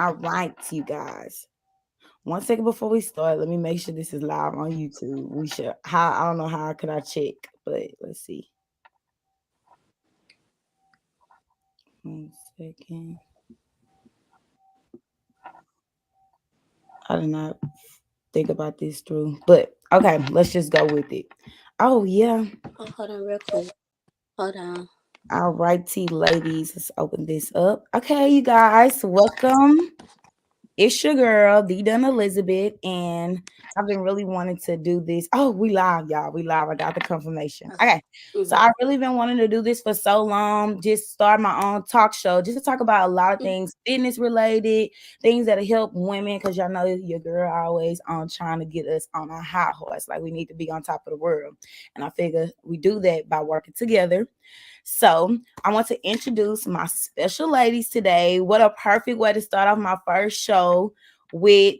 All right, you guys. 1 second before we start, let me make sure this is live on YouTube. We should. How I don't know how could I check, but let's see. 1 second. I did not think about this through, but okay, let's just go with it. Oh yeah. Oh, hold on, real quick. Hold on. All righty, ladies. Let's open this up. Okay, you guys, welcome. It's your girl, TheDawnElizabeth, and I've been really wanting to do this. Oh, we live, y'all. We live. I got the confirmation. Okay. So I've really been wanting to do this for so long. Just start my own talk show, just to talk about a lot of things, fitness related, things that'll help women, because y'all know your girl always on trying to get us on a high horse. Like we need to be on top of the world. And I figure we do that by working together. So I want to introduce my special ladies today. What a perfect way to start off my first show with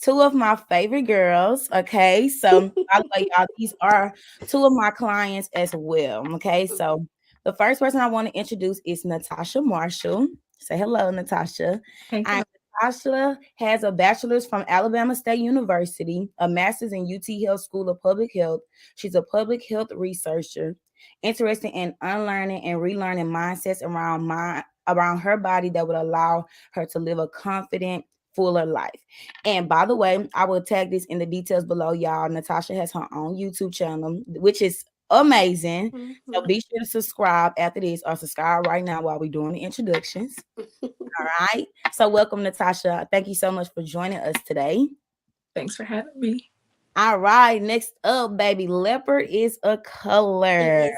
two of my favorite girls. Okay, so by the way, y'all, these are two of my clients as well. Okay, so the first person I want to introduce is Natasha Marshall. Say hello, Natasha. Thank you. Natasha has a bachelor's from Alabama State University, a master's in UT Health School of Public Health. She's a public health researcher interested in unlearning and relearning mindsets around her body that would allow her to live a confident, fuller life. And by the way, I will tag this in the details below, y'all. Natasha has her own YouTube channel, which is amazing. So be sure to subscribe after this, or subscribe right now while we're doing the introductions. All right. So welcome, Natasha. Thank you so much for joining us today. Thanks for having me. All right. Next up, baby, leopard is a color.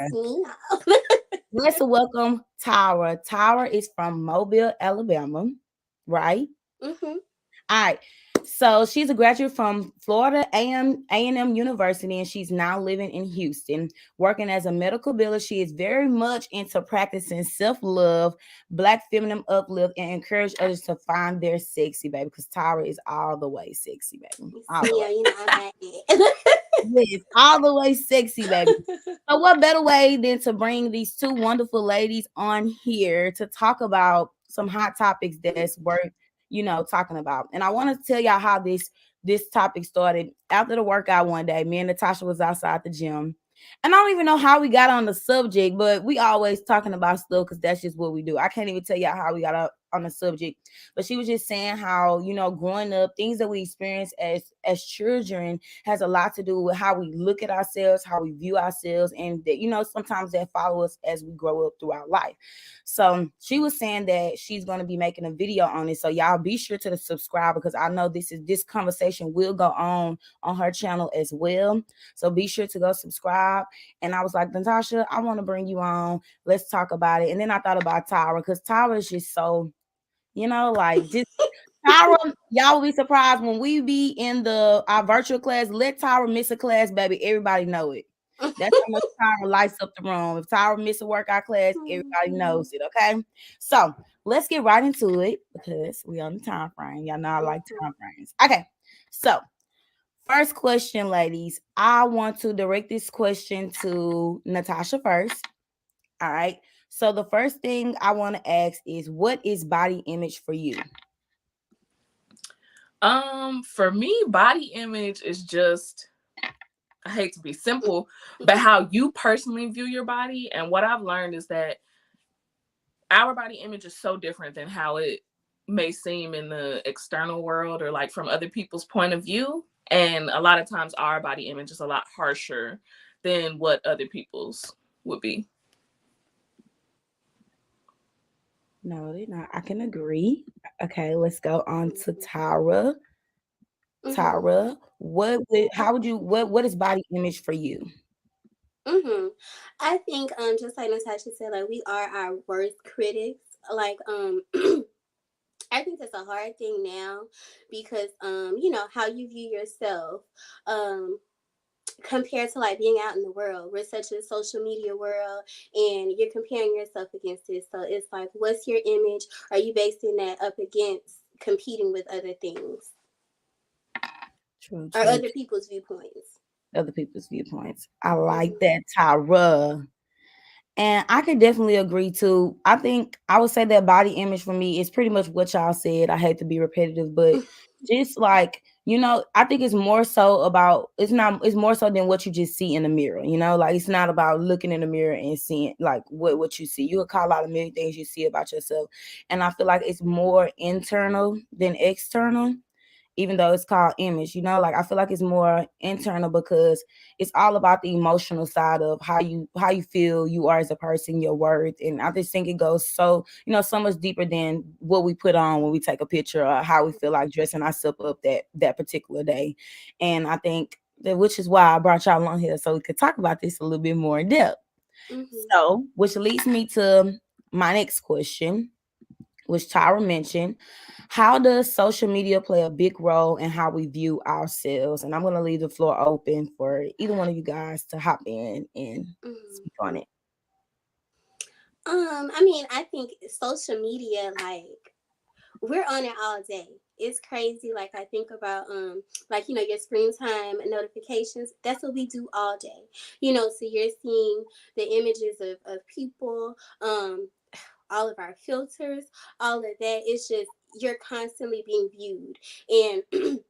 Let's welcome Tyra. Tyra is from Mobile, Alabama, right? All right. So she's a graduate from Florida A&M University, and she's now living in Houston, working as a medical biller. She is very much into practicing self-love, Black feminine uplift, and encourage others to find their sexy, baby, because Tyra is all the way sexy, baby. Yeah, you know I'm Yes, all the way sexy, baby. So what better way than to bring these two wonderful ladies on here to talk about some hot topics that's worth, talking about. And I want to tell y'all how this topic started. After the workout one day, me and Natasha was outside the gym. And I don't even know how we got on the subject, but we always talking about stuff because that's just what we do. I can't even tell y'all how we got up on the subject, but she was just saying how, growing up, things that we experience as children has a lot to do with how we look at ourselves, how we view ourselves, and that, sometimes that follow us as we grow up throughout life. So she was saying that she's going to be making a video on it. So y'all be sure to subscribe, because I know this conversation will go on her channel as well. So be sure to go subscribe. And I was like, Natasha, I want to bring you on. Let's talk about it. And then I thought about Tyra, because Tyra is just so, just Tyra, y'all will be surprised when we be in our virtual class. Let Tyra miss a class, baby. Everybody know it. That's how much Tyra lights up the room. If Tyra miss a workout class, everybody knows it. Okay. So let's get right into it, because we on the time frame. Y'all know I like time frames. Okay. So first question, ladies. I want to direct this question to Natasha first. All right. So the first thing I want to ask is, what is body image for you? For me, body image is just, I hate to be simple, but how you personally view your body. And what I've learned is that our body image is so different than how it may seem in the external world, or like from other people's point of view. And a lot of times our body image is a lot harsher than what other people's would be. No, they're not. I can agree. Okay, let's go on to Tyra. Tyra, what is body image for you? I think just like Natasha said, like we are our worst critics. Like I think that's a hard thing now, because how you view yourself compared to like being out in the world. We're such a social media world, and you're comparing yourself against it. So it's like, what's your image? Are you basing that up against competing with other things? True, or other people's viewpoints? Other people's viewpoints. I like that, Tyra. And I could definitely agree too. I think I would say that body image for me is pretty much what y'all said. I hate to be repetitive, but just like, I think it's more so about it's more so than what you just see in the mirror, like it's not about looking in the mirror and seeing like what you see. You would call out a million things you see about yourself. And I feel like it's more internal than external, even though it's called image, like I feel like it's more internal because it's all about the emotional side of how you feel you are as a person, your worth. And I just think it goes so much deeper than what we put on when we take a picture or how we feel like dressing ourselves up that particular day. And I think that, which is why I brought y'all on here so we could talk about this a little bit more in depth. Mm-hmm. So which leads me to my next question, which Tyra mentioned. How does social media play a big role in how we view ourselves? And I'm going to leave the floor open for either one of you guys to hop in and Mm-hmm. speak on it. I mean, I think social media, like, we're on it all day. It's crazy. Like, I think about like, your screen time notifications. That's what we do all day. So you're seeing the images of people, all of our filters, all of that. It's just you're constantly being viewed, and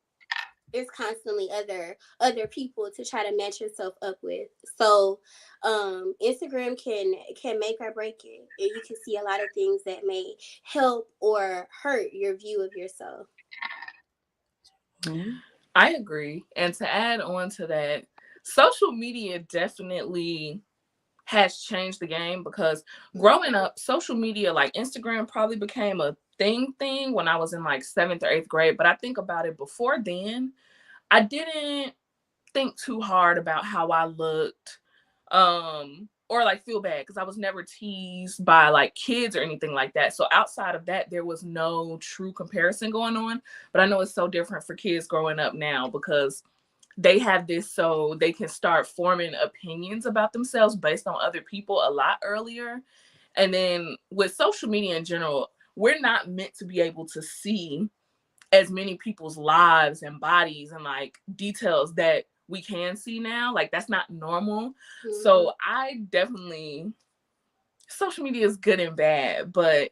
there's constantly other people to try to match yourself up with. So Instagram can make or break it, and you can see a lot of things that may help or hurt your view of yourself. Mhm. I agree. And to add on to that, social media definitely has changed the game because growing up, social media like Instagram probably became a thing when I was in like 7th or 8th grade. But I think about it before then, I didn't think too hard about how I looked, or like feel bad because I was never teased by like kids or anything like that. So outside of that, there was no true comparison going on. But I know it's so different for kids growing up now because they have this so they can start forming opinions about themselves based on other people a lot earlier. And then with social media in general, we're not meant to be able to see as many people's lives and bodies and like details that we can see now. Like that's not normal. Mm-hmm. So I definitely, social media is good and bad, but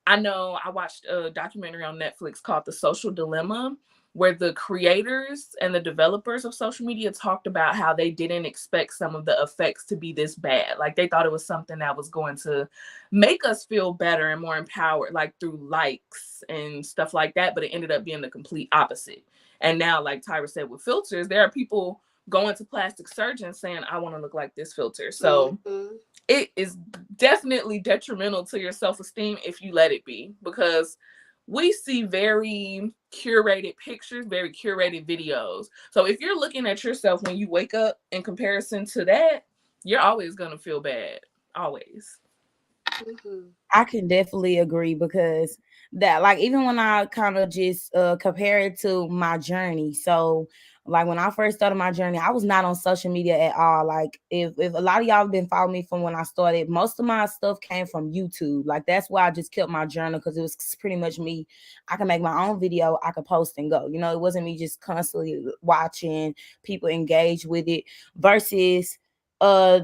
I know I watched a documentary on Netflix called The Social Dilemma, where the creators and the developers of social media talked about how they didn't expect some of the effects to be this bad. Like they thought it was something that was going to make us feel better and more empowered, like through likes and stuff like that. But it ended up being the complete opposite. And now, like Tyra said, with filters, there are people going to plastic surgeons saying, I want to look like this filter. So Mm-hmm. it is definitely detrimental to your self-esteem if you let it be, because we see very curated pictures, very curated videos. So if you're looking at yourself when you wake up in comparison to that, you're always going to feel bad. Always. Mm-hmm. I can definitely agree because that, like, even when I kind of just compare it to my journey. So, like, when I first started my journey, I was not on social media at all. Like, if a lot of y'all have been following me from when I started, most of my stuff came from YouTube. Like, that's why I just kept my journal because it was pretty much me. I can make my own video, I could post and go. It wasn't me just constantly watching people engage with it versus uh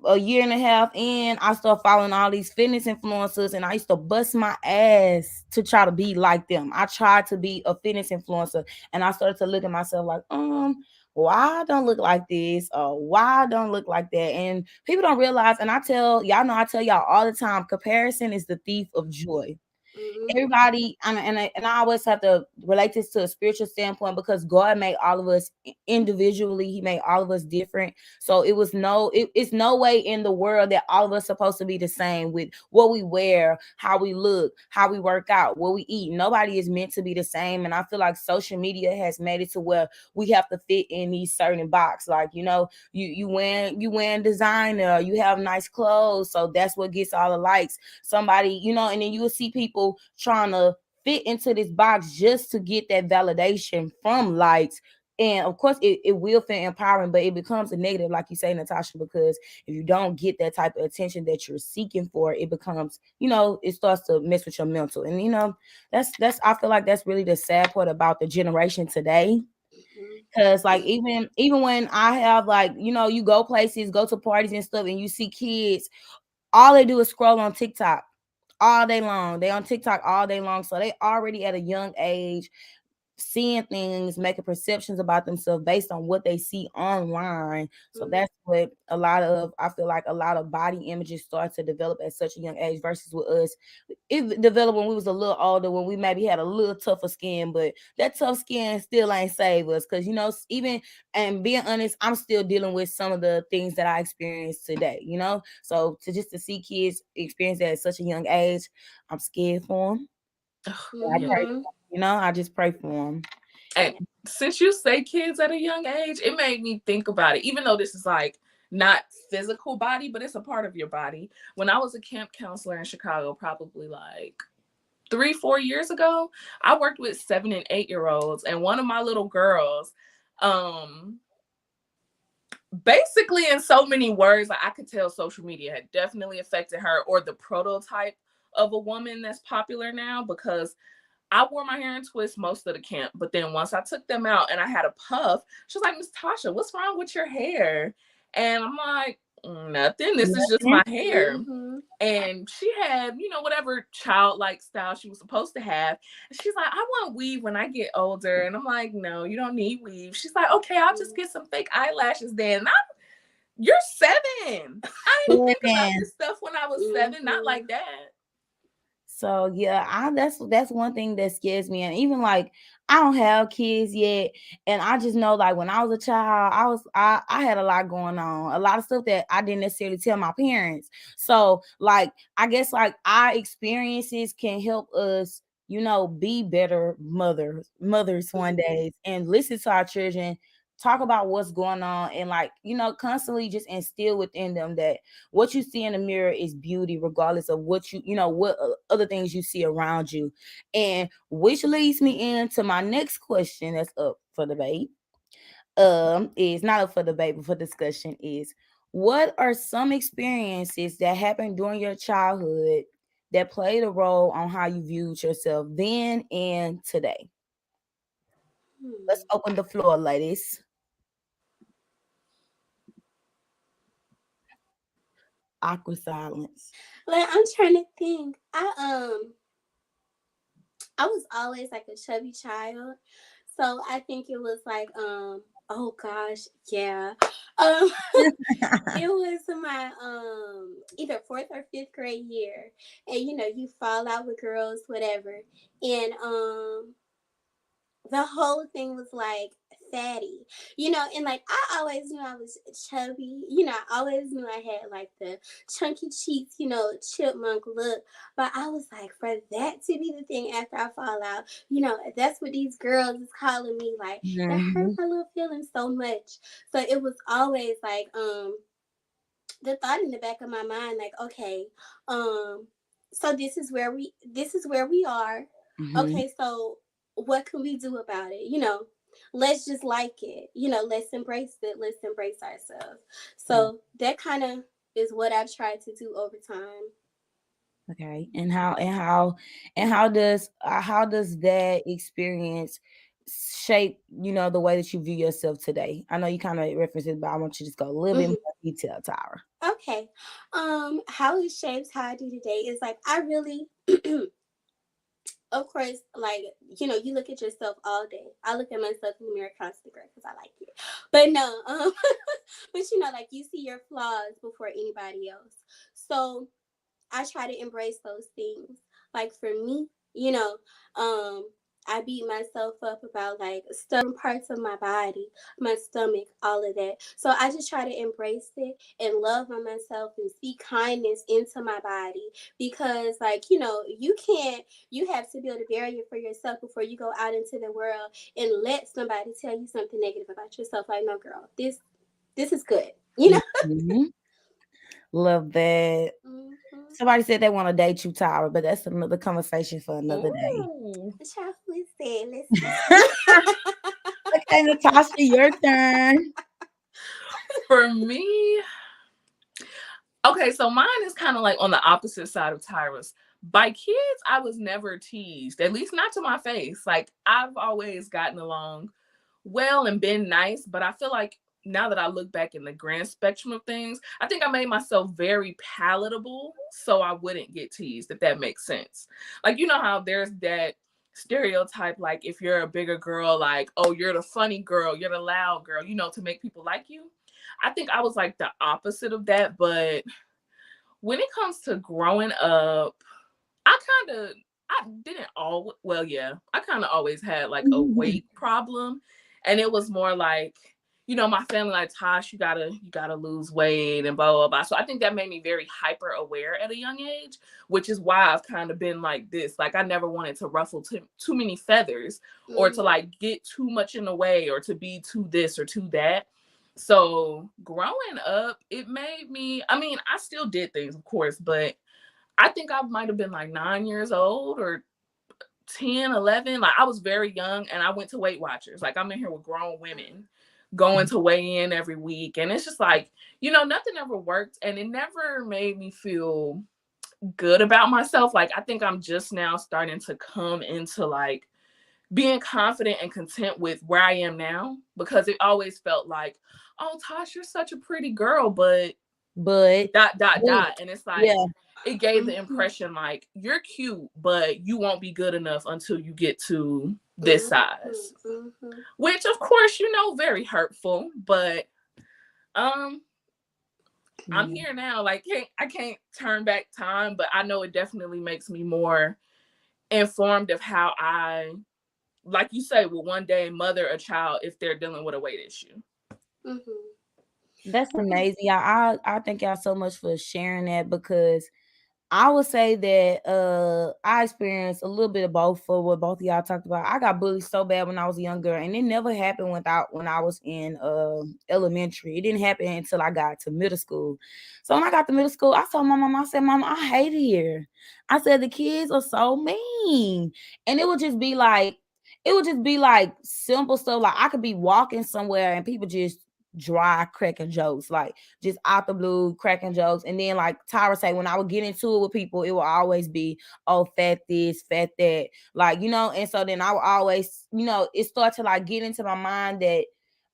a year and a half in, I started following all these fitness influencers and I used to bust my ass to try to be like them. I tried to be a fitness influencer and I started to look at myself like, why I don't look like this or why I don't look like that. And people don't realize, and I tell y'all all the time, comparison is the thief of joy. Mm-hmm. Everybody, and I always have to relate this to a spiritual standpoint because God made all of us individually. He made all of us different. So it's no way in the world that all of us supposed to be the same with what we wear, how we look, how we work out, what we eat. Nobody is meant to be the same. And I feel like social media has made it to where we have to fit in these certain box. Like, you wearing designer, you have nice clothes, so that's what gets all the likes. Somebody, and then you will see people trying to fit into this box just to get that validation from likes. And of course, it will feel empowering, but it becomes a negative, like you say, Natasha, because if you don't get that type of attention that you're seeking for, it becomes, it starts to mess with your mental. And that's I feel like that's really the sad part about the generation today. Cause like even when I have like, you go places, go to parties and stuff, and you see kids all they do is scroll on TikTok all day long. They on TikTok all day long. So they already at a young age seeing things, making perceptions about themselves based on what they see online. So Mm-hmm. that's what a lot of, I feel like a lot of body images start to develop at such a young age versus with us. It developed when we was a little older, when we maybe had a little tougher skin, but that tough skin still ain't save us. Cause even, and being honest, I'm still dealing with some of the things that I experienced today. So to see kids experience that at such a young age, I'm scared for them. I Yeah. pray Mm-hmm. I just pray for them. And since you say kids at a young age, it made me think about it. Even though this is like not physical body, but it's a part of your body. When I was a camp counselor in Chicago, probably like 3-4 years ago, I worked with 7 and 8-year-olds, and one of my little girls, um, basically in so many words, like I could tell social media had definitely affected her, or the prototype of a woman that's popular now, because I wore my hair in twists most of the camp, but then once I took them out and I had a puff, she was like, Miss Tasha, what's wrong with your hair? And I'm like, nothing. This is just Nothing. my hair. Mm-hmm. And she had, whatever childlike style she was supposed to have. And she's like, I want weave when I get older. And I'm like, no, you don't need weave. She's like, okay, I'll just get some fake eyelashes then. You're 7. I didn't think about Seven. this stuff when I was 7. Not Mm-hmm. like that. So yeah, that's one thing that scares me. And even like I don't have kids yet, and I just know like when I was a child, I had a lot going on, a lot of stuff that I didn't necessarily tell my parents. So like I guess like our experiences can help us, be better mothers one Mm-hmm. day, and listen to our children talk about what's going on, and like constantly just instill within them that what you see in the mirror is beauty, regardless of what other things you see around you. And which leads me into my next question that's up for debate. Is not up for debate, but for discussion is, what are some experiences that happened during your childhood that played a role on how you viewed yourself then and today? Let's Hmm. open the floor, ladies. Awkward silence. Like I'm trying to think. I was always like a chubby child. So I think it was like oh gosh, yeah. Um it was my either fourth or fifth grade year. And you fall out with girls, whatever. And the whole thing was like fatty, and like I always knew I was chubby, I always knew I had like the chunky cheeks, chipmunk look, but I was like, for that to be the thing after I fall out, that's what these girls is calling me, like that hurt Mhm. my little feelings so much. So it was always like the thought in the back of my mind, like, okay, um, so this is where we are. Mhm. Okay, so what can we do about it? Let's just like it. Let's embrace it. Let's embrace ourselves. So that kind of is what I've tried to do over time. Okay. And how does that experience shape, the way that you view yourself today? I know you kind of referenced it, but I want you to just go a little bit Mhm. more detail, Tyra. Okay. How it shapes how I do today is like I really of course, like, you look at yourself all day. I look at myself in the mirror constantly because I like it. But no, but like you see your flaws before anybody else. So I try to embrace those things. Like for me, um, I beat myself up about like stubborn parts of my body, my stomach, all of that. So I just try to embrace it and love on myself and speak kindness into my body, because like, you have to build a barrier for yourself before you go out into the world and let somebody tell you something negative about yourself. Like, no girl, this is good. Mhm. Love that. Mm-hmm. Somebody said they want to date you, Tyra, but that's another conversation for another day. Ooh. Child, who is that? Let's see. Okay, Natasha, your turn. For me, okay, so mine is kind of like on the opposite side of Tyra's. By kids, I was never teased, at least not to my face. Like, I've always gotten along well and been nice, but I feel like now that I look back in the grand spectrum of things, I think I made myself very palatable so I wouldn't get teased, if that makes sense. Like, you know how there's that stereotype, like if you're a bigger girl, like, oh, you're the funny girl, you're the loud girl, to make people like you. I think I was like the opposite of that. But when it comes to growing up, I didn't all well, yeah. I kind of always had like a weight problem. And it was more like, my family like, Tosh, you gotta lose weight and blah blah blah. So I think that made me very hyper aware at a young age, which is why I've kind of been like this. Like I never wanted to ruffle too many feathers or to like get too much in the way or to be too this or too that. So growing up, it made me, I mean, I still did things, of course, but I think I might have been like 9 years old or 10, 11. Like I was very young and I went to Weight Watchers. Like I'm in here with grown women going to weigh in every week. And it's just like, nothing ever worked. And it never made me feel good about myself. Like I think I'm just now starting to come into like being confident and content with where I am now, because it always felt like, oh, Tosh, you're such a pretty girl, but dot dot dot. And it's like, yeah, it gave the impression like you're cute, but you won't be good enough until you get to this size, which of course, very hurtful. But I'm here now. Like I can't turn back time, but I know it definitely makes me more informed of how I, like you say, will one day mother a child if they're dealing with a weight issue. That's amazing. I thank y'all so much for sharing that, because I would say that I experienced a little bit of both for what both of y'all talked about. I got bullied so bad when I was a young girl, and it never happened when I was in elementary. It didn't happen until I got to middle school. So when I got to middle school, I told my mom, I said, Mama, I hate it here. I said the kids are so mean. And it would just be like simple stuff. Like I could be walking somewhere and people just dry cracking jokes, like just out the blue cracking jokes. And then like Tyra say, when I would get into it with people, it will always be, oh, fat this, fat that, like, and so then I would always, it started to like get into my mind that,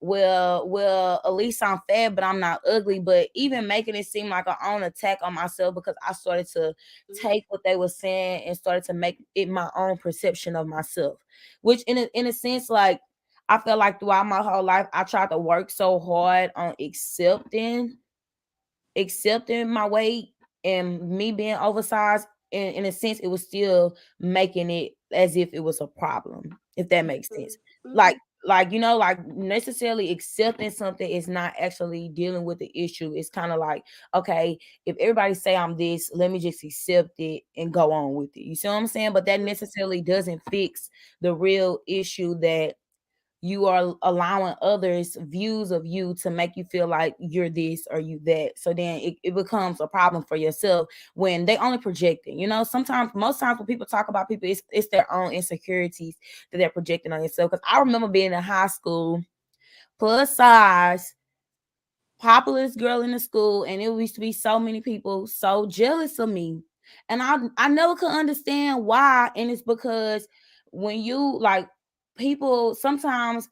well, at least I'm fat, but I'm not ugly. But even making it seem like an own attack on myself, because I started to take what they were saying and started to make it my own perception of myself, which in a sense, like, I felt like throughout my whole life, I tried to work so hard on accepting my weight and me being oversized. In a sense, it was still making it as if it was a problem, if that makes sense. Like like necessarily accepting something is not actually dealing with the issue. It's kind of like, okay, if everybody say I'm this, let me just accept it and go on with it. You see what I'm saying? But that necessarily doesn't fix the real issue, that you are allowing others' views of you to make you feel like you're this or you that. So then it becomes a problem for yourself when they only projecting. Sometimes, most times when people talk about people, it's their own insecurities that they're projecting on yourself. Because I remember being in high school, plus size, populous girl in the school, and it used to be so many people so jealous of me. And I never could understand why. And it's because when you like people sometimes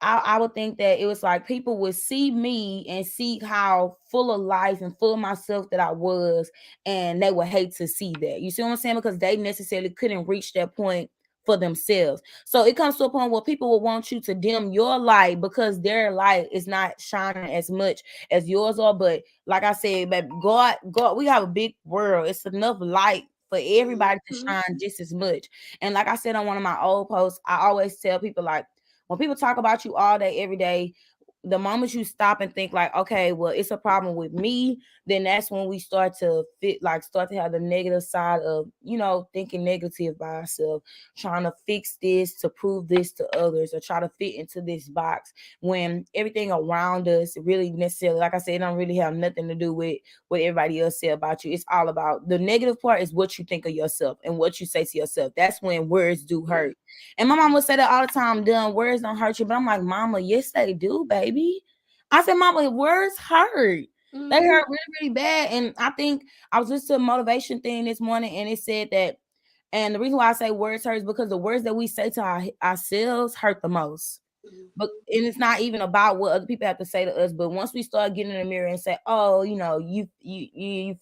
I would think that it was like people would see me and see how full of life and full of myself that I was, and they would hate to see that. You see what I'm saying? Because they necessarily couldn't reach that point for themselves. So it comes to a point where people will want you to dim your light because their light is not shining as much as yours are. But like I said, but God, we have a big world. It's enough light for everybody to shine just as much. And like I said on one of my old posts, I always tell people, like, when people talk about you all day, every day, the moment you stop and think like, okay, well, it's a problem with me, then that's when we start to start to have the negative side of, thinking negative by ourselves, trying to fix this to prove this to others or try to fit into this box, when everything around us really necessarily, like I said, it don't really have nothing to do with what everybody else said about you. It's all about the negative part is what you think of yourself and what you say to yourself. That's when words do hurt. And my mom would say that all the time, "Dumb words don't hurt you." But I'm like, Mama, yes, they do, baby. I said, Mama, words hurt. They hurt really, really bad. And I think I was listening to a motivation thing this morning, and it said that, and the reason why I say words hurt is because the words that we say to ourselves hurt the most. But Mhm. and it's not even about what other people have to say to us. But once we start getting in the mirror and say, "Oh, you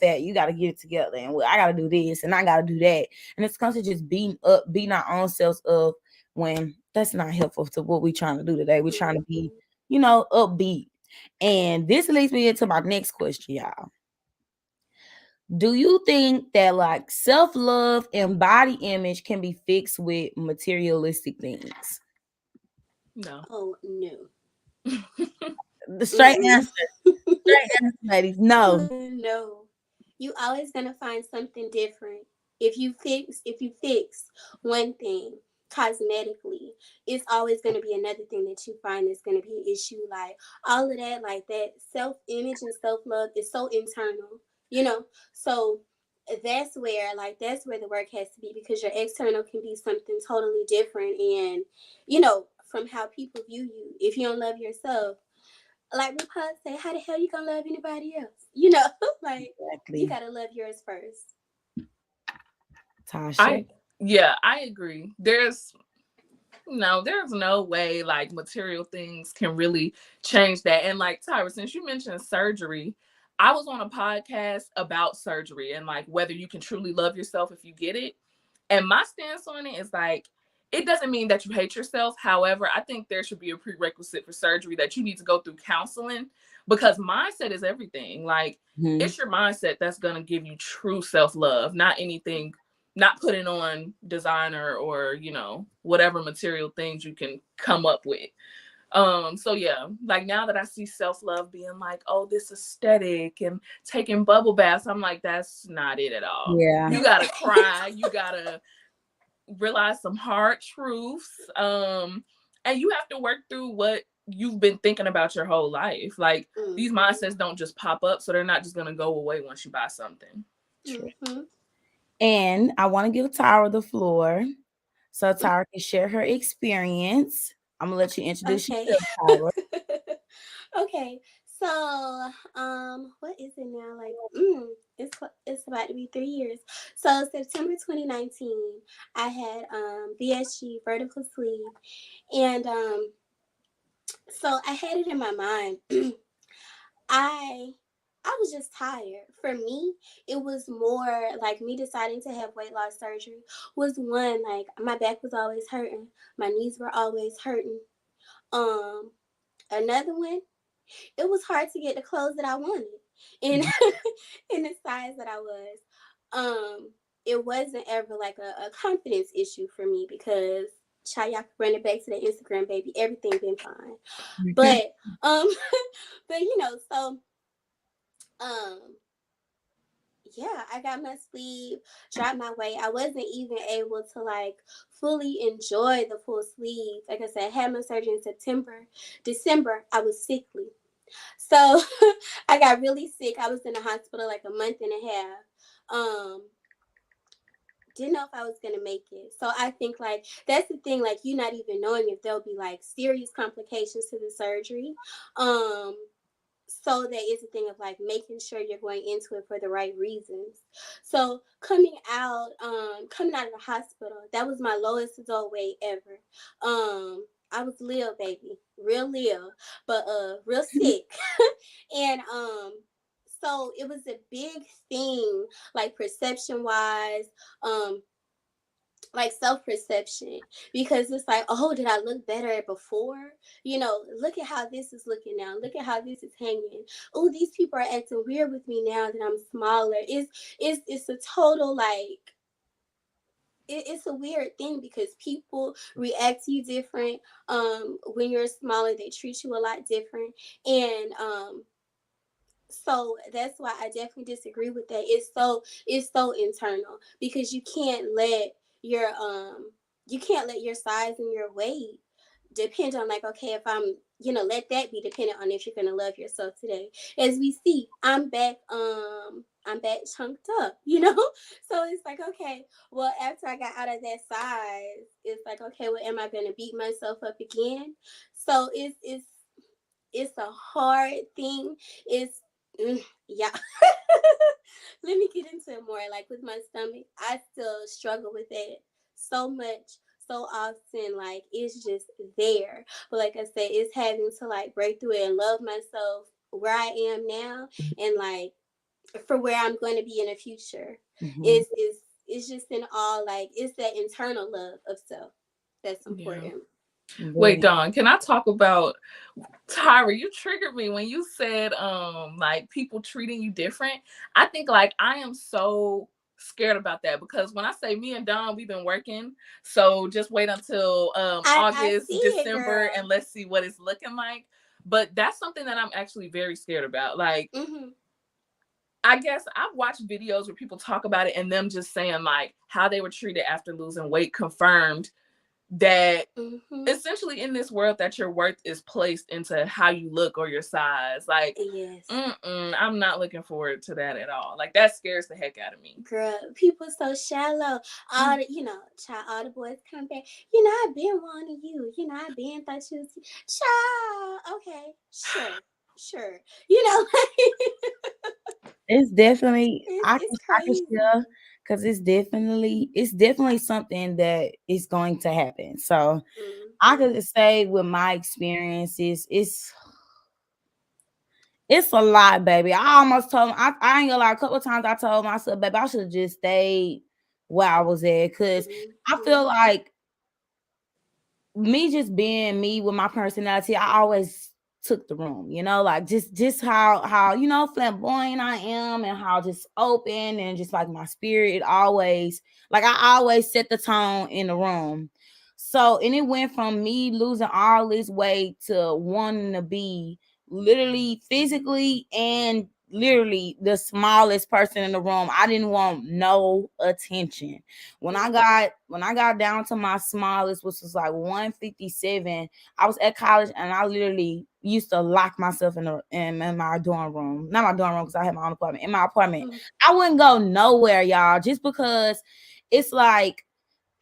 fat, you got to get it together," and well, I got to do this and I got to do that, and it's constantly just beating our own selves up when that's not helpful to what we're trying to do today. We're trying to be, Mhm. upbeat. And this leads me into my next question, y'all. Do you think that like self love and body image can be fixed with materialistic things? No. Oh no. The straight Mm-mm. answer, straight answer, ladies. No. No. You always gonna find something different. If you fix one thing cosmetically, it's always gonna be another thing that you find is gonna be an issue. Like all of that, like that self image and self love is so internal, you know. So that's where the work has to be, because your external can be something totally different, and from how people view you. If you don't love yourself, like RuPaul say, how the hell you gonna love anybody else? Like you Exactly. gotta love yours first. Tasha. I Yeah, I agree. There's no way like material things can really change that. And like Tyra, since you mentioned surgery, I was on a podcast about surgery and like whether you can truly love yourself if you get it. And my stance on it is like, it doesn't mean that you hate yourself. However, I think there should be a prerequisite for surgery that you need to go through counseling, because mindset is everything. Like, Mhm. it's your mindset that's going to give you true self love, not anything, not putting on designer or, whatever material things you can come up with. So yeah, like now that I see self-love being like, oh, this aesthetic and taking bubble baths, I'm like, that's not it at all. Yeah. You gotta cry, you gotta realize some hard truths. And you have to work through what you've been thinking about your whole life. Like, these Mm-hmm. mindsets don't just pop up, so they're not just gonna go away once you buy something. True. Mm-hmm. And I want to give Tyra the floor so Tyra can share her experience. I'm gonna let you introduce Okay. yourself, Tyra. Okay. So, what is it now? Like, it's about to be 3 years. So September 2019, I had VSG, vertical sleeve, and so I had it in my mind. I I was just tired. For me, it was more like me deciding to have weight loss surgery was one, like my back was always hurting, my knees were always hurting. Um, Another one, it was hard to get the clothes that I wanted in Mhm. in the size that I was. It wasn't ever like a confidence issue for me, because child, y'all can run it back to the Instagram, baby. Everything been fine. But um but so um yeah, I got my sleeve, dropped my weight. I wasn't even able to like fully enjoy the full sleeve. Like I said, I had my surgery in September. December, I was sickly. So I got really sick. I was in the hospital like a month and a half. Didn't know if I was gonna make it. So I think like that's the thing, like you not even knowing if there'll be like serious complications to the surgery. Um so that is a thing of like making sure you're going into it for the right reasons. So coming out of the hospital, that was my lowest adult weight ever. I was Lil, baby, real Lil, but real sick. And so it was a big thing, like perception wise, um like self perception, because it's like, oh, did I look better before? Look at how this is looking now. Look at how this is hanging. Oh, these people are acting weird with me now that I'm smaller. It's a total like it's a weird thing, because people react to you different. When you're smaller, they treat you a lot different, and so that's why I definitely disagree with that. It's so internal, because you can't let your size and your weight depend on, like, okay, if let that be dependent on if you're gonna love yourself today. As we see, I'm back chunked up, so it's like, okay, well, after I got out of that size, it's like, okay, well, am I gonna beat myself up again? So it's a hard thing. It's yeah. Let me get into it more. Like with my stomach, I still struggle with it so much. so often, like it's just there. But like I said, it's having to like break through it and love myself where I am now, and like for where I'm going to be in the future. Mhm. It's just in all, like it's that internal love of self that's Yeah. important. Wait, Very. Dawn, can I talk about Tyra? You triggered me when you said like people treating you different. I think like I am so scared about that because when I say me and Dawn, we've been working. So just wait until I see August, it, December, girl. and let's see what it's looking like. But that's something that I'm actually very scared about. Like Mm-hmm. I guess I've watched videos where people talk about it and them just saying like how they were treated after losing weight confirmed that Mm-hmm. essentially in this world that your worth is placed into how you look or your size. Like, Yes. I'm not looking forward to that at all. Like that scares the heck out of me. Girl, people so shallow. All the, child, all the boys come back. I've been wanting you. I've been thought you was, child. Okay, sure. It's definitely It's I can crazy. share because it's definitely something that is going to happen. So I Mm-hmm. could say with my experiences, it's a lot, baby. I almost told I ain't gonna lie, a couple of times I told myself, baby, I should have just stayed where I was at because I Mm-hmm. feel like me just being me with my personality, I always took the room, like just how flamboyant I am and how just open and just like my spirit, it always like I always set the tone in the room. So and it went from me losing all this weight to wanting to be literally physically and literally the smallest person in the room. I didn't want no attention. When I got down to my smallest, which was like 157, I was at college and I literally used to lock myself in my dorm room. Not my dorm room because I had my own apartment. In my apartment. Mm-hmm. I wouldn't go nowhere, y'all, just because it's like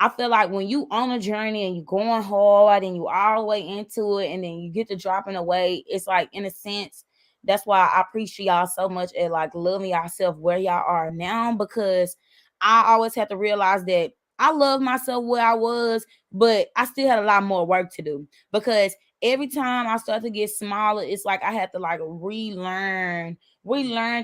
I feel like when you on a journey and you going hard and you all the way into it and then you get to dropping away, it's like in a sense, that's why I appreciate y'all so much and like loving yourself where y'all are now because I always have to realize that I love myself where I was, but I still had a lot more work to do because every time I start to get smaller, it's like I had to like relearn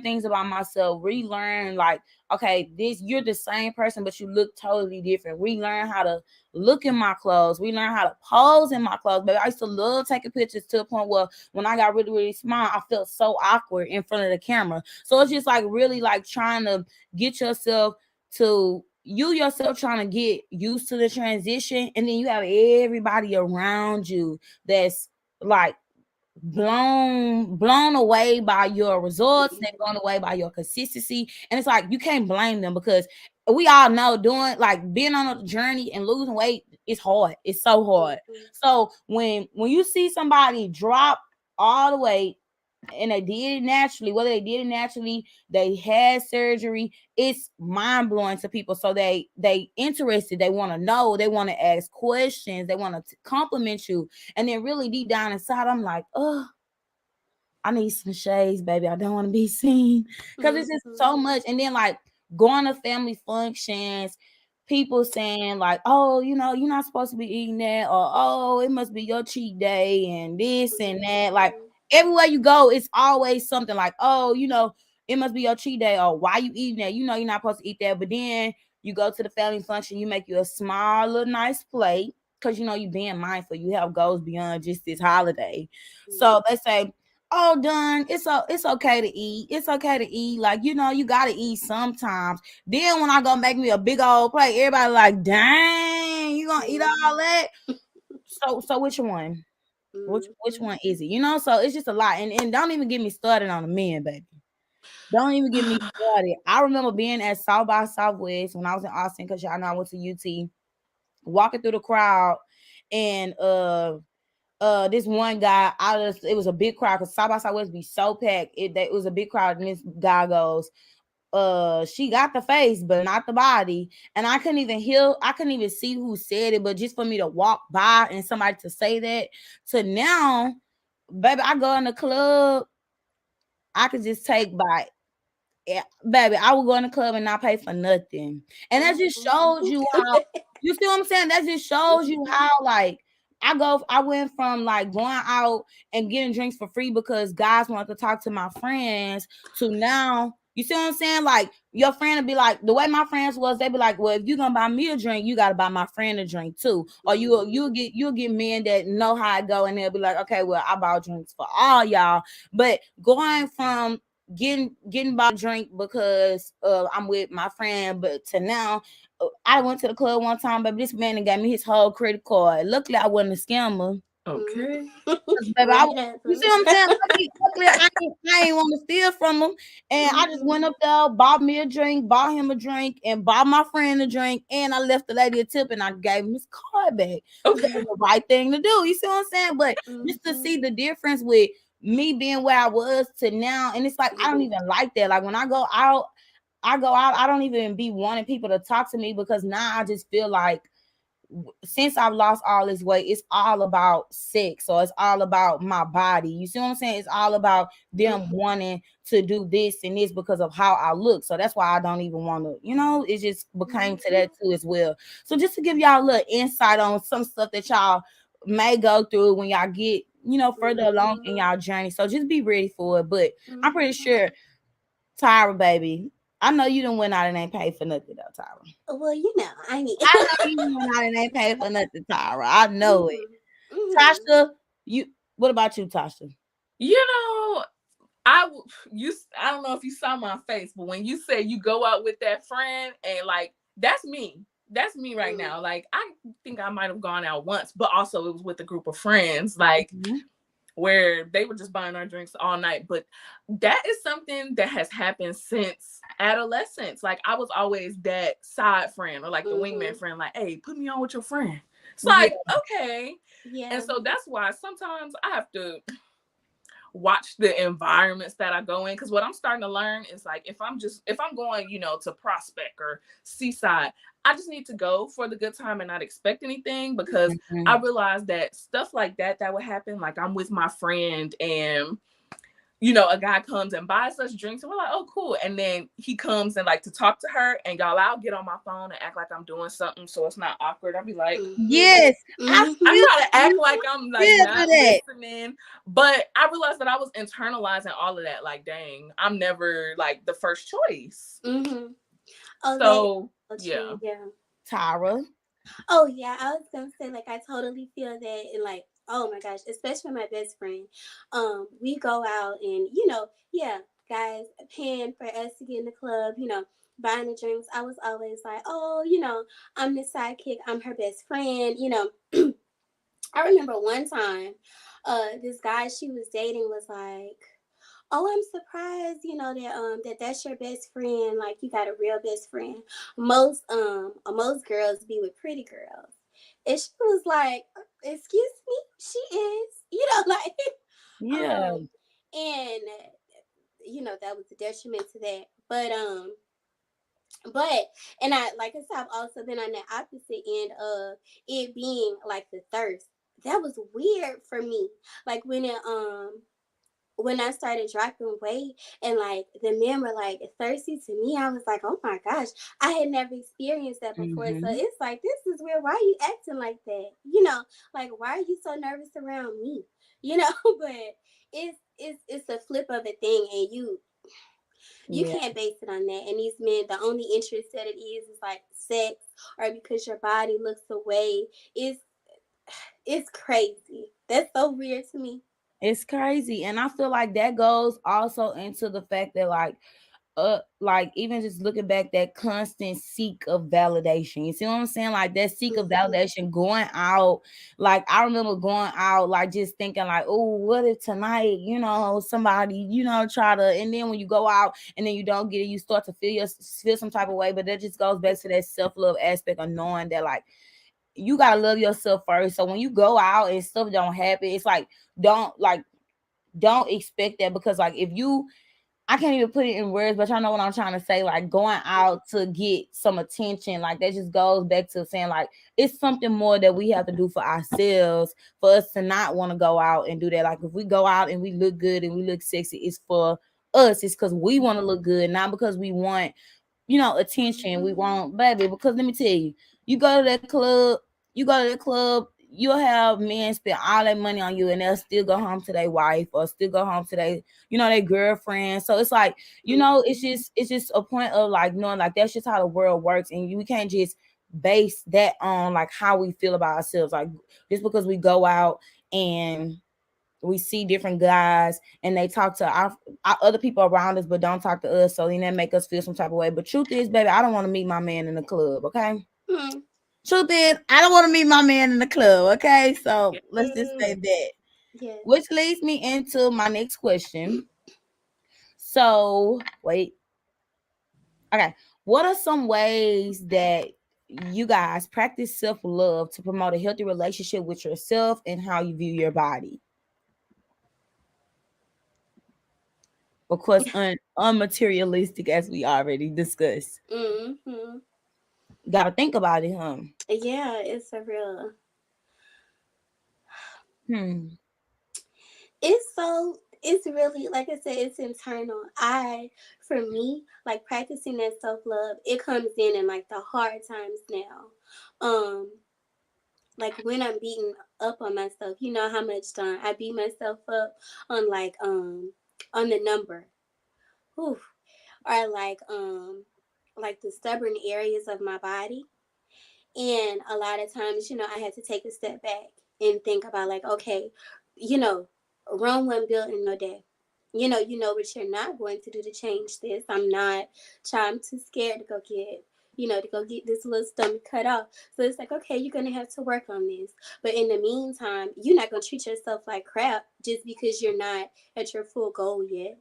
things about myself, relearn like okay, this you're the same person, but you look totally different. We learn how to look in my clothes. We learn how to pose in my clothes. But I used to love taking pictures to the point where when I got really, really small, I felt so awkward in front of the camera. So it's just like really like trying to get yourself to you yourself trying to get used to the transition, and then you have everybody around you that's like blown away by your results, they're blown away by your consistency, and it's like you can't blame them because we all know doing like being on a journey and losing weight is hard. It's so hard. Mm-hmm. So when you see somebody drop all the way and they did it naturally, whether they did it naturally, they had surgery, it's mind-blowing to people. So they interested, they want to know, they want to ask questions, they want to compliment you, and then really deep down inside I'm like, oh, I need some shades, baby. I don't want to be seen because it's just Mm-hmm. so much. And then like going to family functions, people saying like, "Oh, you're not supposed to be eating that," or "Oh, it must be your cheat day," and this and that. Like Mm-hmm. everywhere you go, it's always something like, "Oh, it must be your cheat day," or "Why you eating that? You're not supposed to eat that." But then you go to the family function, you make you a small, little, nice plate because you being mindful. You have goals beyond just this holiday. So let's say all done. It's okay to eat. It's okay to eat. Like, you gotta eat sometimes. Then when I go make me a big old plate, everybody like, dang, you gonna eat all Mm-hmm. that? So which one? Which Mm-hmm. one is it? So it's just a lot. And don't even get me started on the men, baby. Don't even get me started. I remember being at South by Southwest when I was in Austin, because y'all know I went to UT, walking through the crowd, and this one guy it was a big crowd because South by Southwest be so packed. It was a big crowd, and this guy goes, she got the face but not the body. And I couldn't even see who said it, but just for me to walk by and somebody to say that, to now, baby, I go in the club, I could just take by. Yeah, baby, I would go in the club and not pay for nothing. And that just Mm-hmm. shows you how You see what I'm saying? That just shows you how like I went from like going out and getting drinks for free because guys wanted to talk to my friends to now. You see what I'm saying? Like your friend would be like, the way my friends was, they'd be like, well, if you're gonna buy me a drink, you gotta buy my friend a drink too. Or you'll get men that know how I go and they'll be like, okay, well, I bought drinks for all y'all. But going from getting bought a drink because I'm with my friend, but to now I went to the club one time, but this man got me his whole credit card. Luckily, I wasn't a scammer. Okay. Baby, Run it up. you see what I'm saying? Luckily, I ain't want to steal from him. And I just went up there, bought me a drink, bought him a drink, and bought my friend a drink. And I left the lady a tip and I gave him his card back. Okay. That was the right thing to do. You see what I'm saying? But just to see the difference with me being where I was to now, and it's like I don't even like that. Like when I go out, I don't even be wanting people to talk to me because now I just feel like since I've lost all this weight, it's all about sex. So it's all about my body. You see what I'm saying? It's all about them wanting to do this and this because of how I look. So that's why I don't even want to, it just became to that too as well. So just to give y'all a little insight on some stuff that y'all may go through when y'all get, further along in y'all journey. So just be ready for it. But I'm pretty sure, Tyra, baby, I know you done went out and ain't paid for nothing though, Tyra. Well, I mean, I know you went out and ain't paid for nothing, Tyra. I know it. Tasha, what about you, Tasha? You know, I don't know if you saw my face, but when you said you go out with that friend and like that's me. That's me right now. Like I think I might have gone out once, but also it was with a group of friends. Like where they were just buying our drinks all night. But that is something that has happened since adolescence. Like I was always that side friend or like the wingman friend, like, hey, put me on with your friend. It's like, okay. Yeah. And so that's why sometimes I have to watch the environments that I go in. Because what I'm starting to learn is like if I'm going, to Prospect or Seaside, I just need to go for the good time and not expect anything because I realized that stuff like that would happen. Like I'm with my friend and a guy comes and buys us drinks and we're like, oh, cool. And then he comes and like to talk to her and y'all, I'll get on my phone and act like I'm doing something so it's not awkward. I'll be like, yes, I try to act like I'm like not listening, but I realized that I was internalizing all of that. Like, dang, I'm never like the first choice. So yeah. Tara. Oh yeah, I was gonna say like I totally feel that and like oh my gosh, especially my best friend. We go out and guys paying for us to get in the club, buying the drinks. I was always like, oh, I'm the sidekick, I'm her best friend, I remember one time, this guy she was dating was like, oh, I'm surprised, that's your best friend. Like you got a real best friend. Most girls be with pretty girls. And she was like, excuse me, she is, like yeah. And that was a detriment to that. But and I like I said, I've also been on the opposite end of it being like the thirst. That was weird for me. Like when I started dropping weight and like the men were like thirsty to me, I was like, oh my gosh, I had never experienced that before. So it's like, this is weird. Why are you acting like that? Like why are you so nervous around me? But it's a flip of a thing, and you can't base it on that. And these men, the only interest that it is like sex or because your body looks away. It's crazy. That's so weird to me. It's crazy. And I feel like that goes also into the fact that like even just looking back, that constant seek of validation. You see what I'm saying? Like that seek of validation going out. Like I remember going out, like just thinking like, oh, what if tonight, somebody, try to, and then when you go out and then you don't get it, you start to feel some type of way. But that just goes back to that self-love aspect of knowing that like you gotta love yourself first. So when you go out and stuff don't happen, it's like don't expect that because like if you I can't even put it in words, but y'all know what I'm trying to say. Like going out to get some attention, like that just goes back to saying like it's something more that we have to do for ourselves for us to not want to go out and do that. Like if we go out and we look good and we look sexy, it's for us. It's because we want to look good, not because we want, attention. We want, baby, because let me tell you, You go to that club, you'll have men spend all that money on you and they'll still go home to their wife or still go home to their girlfriend. So it's like, it's just a point of like knowing like that's just how the world works, and we can't just base that on like how we feel about ourselves. Like just because we go out and we see different guys and they talk to our other people around us but don't talk to us, so then that make us feel some type of way. But truth is, baby, I don't want to meet my man in the club, okay? Hmm. Truth is, I don't want to meet my man in the club, okay? So let's just say Mm, that. yes. Which leads me into my next question. So, wait. Okay. What are some ways that you guys practice self love to promote a healthy relationship with yourself and how you view your body? Of course, unmaterialistic, as we already discussed. Mm-hmm. Gotta think about it, huh? Yeah, it's a real. Hmm. It's really, like I said, it's internal. For me, like practicing that self love, it comes in like the hard times now. Um, like when I'm beating up on myself, you know how much time I beat myself up on on the number. Whew. Or like the stubborn areas of my body. And a lot of times, I had to take a step back and think about like, okay, you know, Rome wasn't built in no day. You know what you're not going to do to change this. I'm too scared to go get this little stomach cut off. So it's like, okay, you're gonna have to work on this. But in the meantime, you're not gonna treat yourself like crap just because you're not at your full goal yet.